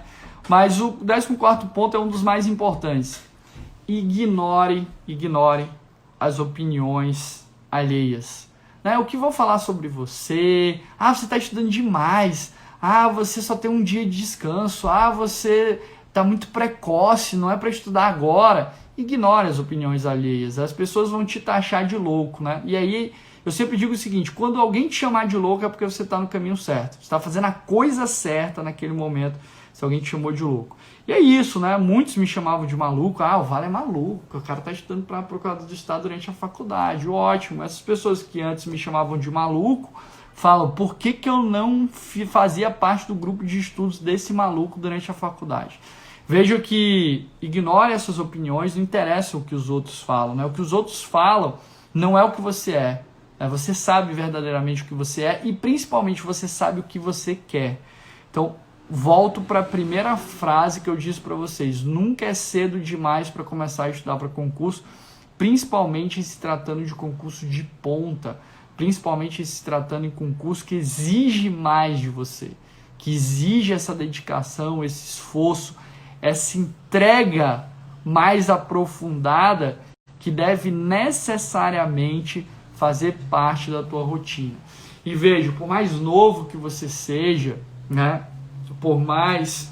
mas o 14º ponto é um dos mais importantes. Ignore as opiniões alheias. Né? O que vão falar sobre você? Você está estudando demais. Você só tem um dia de descanso. Você está muito precoce, não é para estudar agora. Ignore as opiniões alheias. As pessoas vão te taxar de louco, né? E aí, eu sempre digo o seguinte, quando alguém te chamar de louco é porque você está no caminho certo. Você está fazendo a coisa certa naquele momento, se alguém te chamou de louco. E é isso, né? Muitos me chamavam de maluco. O Vale é maluco, o cara está estudando para procurador do Estado durante a faculdade. Ótimo. Essas pessoas que antes me chamavam de maluco falam, por que eu não fazia parte do grupo de estudos desse maluco durante a faculdade? Veja que ignore essas opiniões, não interessa o que os outros falam, né? O que os outros falam não é o que você é. Você sabe verdadeiramente o que você é e principalmente você sabe o que você quer. Então, volto para a primeira frase que eu disse para vocês: nunca é cedo demais para começar a estudar para concurso, principalmente se tratando de concurso de ponta, principalmente se tratando em concurso que exige mais de você, que exige essa dedicação, esse esforço, essa entrega mais aprofundada que deve necessariamente fazer parte da tua rotina. E veja, por mais novo que você seja, né, por mais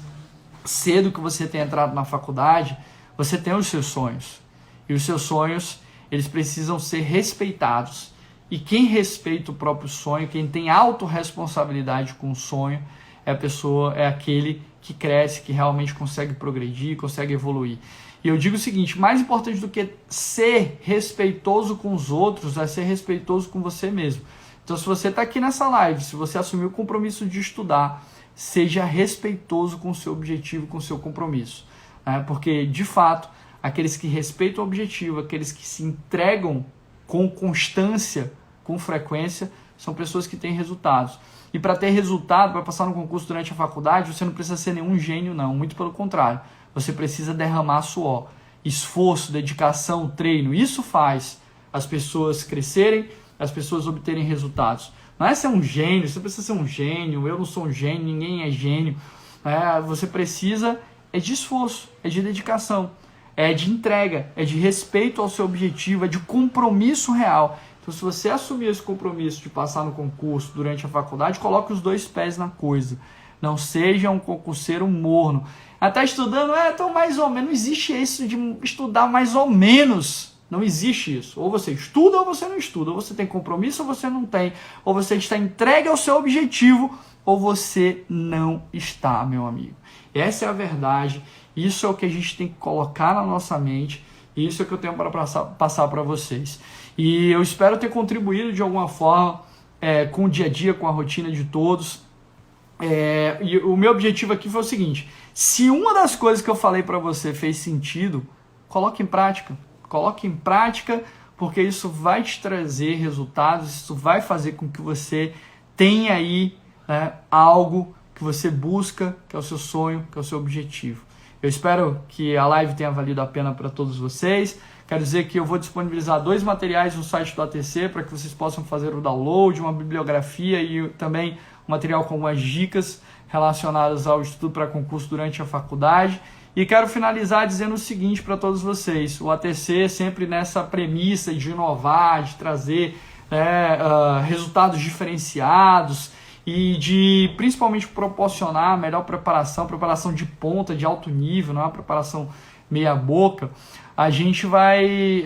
cedo que você tenha entrado na faculdade, você tem os seus sonhos. E os seus sonhos, eles precisam ser respeitados. E quem respeita o próprio sonho, quem tem autorresponsabilidade com o sonho, é aquele que cresce, que realmente consegue progredir, consegue evoluir. E eu digo o seguinte: mais importante do que ser respeitoso com os outros é ser respeitoso com você mesmo. Então, se você está aqui nessa live, se você assumiu o compromisso de estudar, seja respeitoso com o seu objetivo, com o seu compromisso. Porque, de fato, aqueles que respeitam o objetivo, aqueles que se entregam com constância, com frequência, são pessoas que têm resultados. E para ter resultado, para passar no concurso durante a faculdade, você não precisa ser nenhum gênio, não. Muito pelo contrário. Você precisa derramar suor, esforço, dedicação, treino. Isso faz as pessoas crescerem, as pessoas obterem resultados. Não é ser um gênio, você precisa ser um gênio, eu não sou um gênio, ninguém é gênio. Você precisa de esforço, é de dedicação, é de entrega, é de respeito ao seu objetivo, é de compromisso real. Então, se você assumir esse compromisso de passar no concurso durante a faculdade, coloque os 2 pés na coisa. Não seja um concurseiro morno. Está estudando? Então mais ou menos. Não existe isso de estudar mais ou menos. Não existe isso. Ou você estuda ou você não estuda. Ou você tem compromisso ou você não tem. Ou você está entregue ao seu objetivo ou você não está, meu amigo. Essa é a verdade. Isso é o que a gente tem que colocar na nossa mente. Isso é o que eu tenho para passar para vocês. E eu espero ter contribuído de alguma forma com o dia a dia, com a rotina de todos. E o meu objetivo aqui foi o seguinte: se uma das coisas que eu falei para você fez sentido, coloque em prática. Coloque em prática, porque isso vai te trazer resultados, isso vai fazer com que você tenha aí algo que você busca, que é o seu sonho, que é o seu objetivo. Eu espero que a live tenha valido a pena para todos vocês. Quero dizer que eu vou disponibilizar 2 materiais no site do ATC para que vocês possam fazer o download, uma bibliografia e também um material com algumas dicas relacionadas ao estudo para concurso durante a faculdade. E quero finalizar dizendo o seguinte para todos vocês: o ATC sempre nessa premissa de inovar, de trazer resultados diferenciados e de principalmente proporcionar a melhor preparação de ponta, de alto nível, não é uma preparação meia boca. A gente vai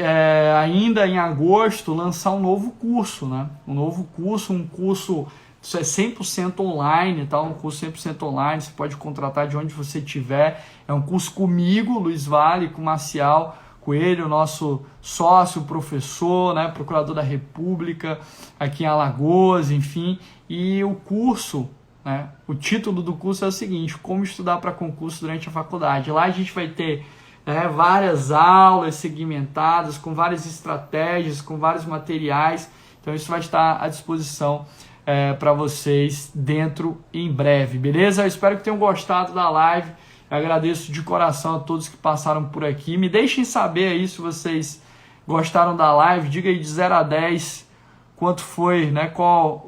ainda em agosto lançar um novo curso, né? Um curso isso é 100% online, tá? Um curso 100% online, você pode contratar de onde você estiver. É um curso comigo, Luiz Vale, com o Marcial Coelho, nosso sócio, professor, né? Procurador da República, aqui em Alagoas, enfim. E o curso, né? O título do curso é o seguinte: Como estudar para concurso durante a faculdade. Lá a gente vai ter várias aulas segmentadas, com várias estratégias, com vários materiais. Então isso vai estar à disposição para vocês dentro em breve, beleza? Eu espero que tenham gostado da live. Eu agradeço de coração a todos que passaram por aqui. Me deixem saber aí se vocês gostaram da live. Diga aí de 0 a 10 quanto foi, né?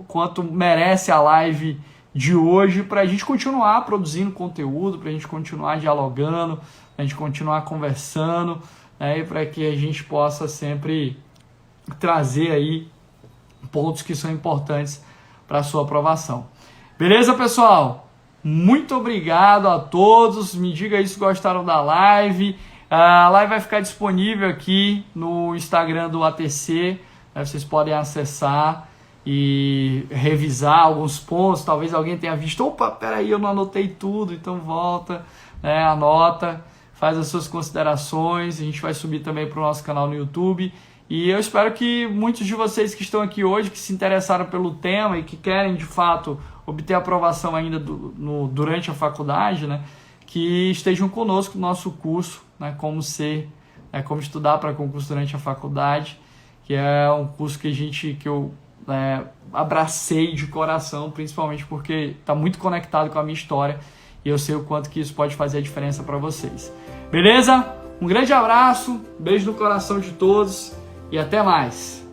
Quanto merece a live de hoje, para a gente continuar produzindo conteúdo, para a gente continuar dialogando, para a gente continuar conversando, e para que a gente possa sempre trazer aí pontos que são importantes para a sua aprovação. Beleza, pessoal? Muito obrigado a todos. Me diga aí se gostaram da live. A live vai ficar disponível aqui no Instagram do ATC. Vocês podem acessar e revisar alguns pontos. Talvez alguém tenha visto: opa, peraí, eu não anotei tudo. Então volta, anota, faz as suas considerações. A gente vai subir também para o nosso canal no YouTube. E eu espero que muitos de vocês que estão aqui hoje, que se interessaram pelo tema e que querem, de fato, obter aprovação ainda durante a faculdade, né, que estejam conosco no nosso curso, né, como estudar para concurso durante a faculdade, que é um curso que eu abracei de coração, principalmente porque está muito conectado com a minha história e eu sei o quanto que isso pode fazer a diferença para vocês. Beleza? Um grande abraço, beijo no coração de todos e até mais.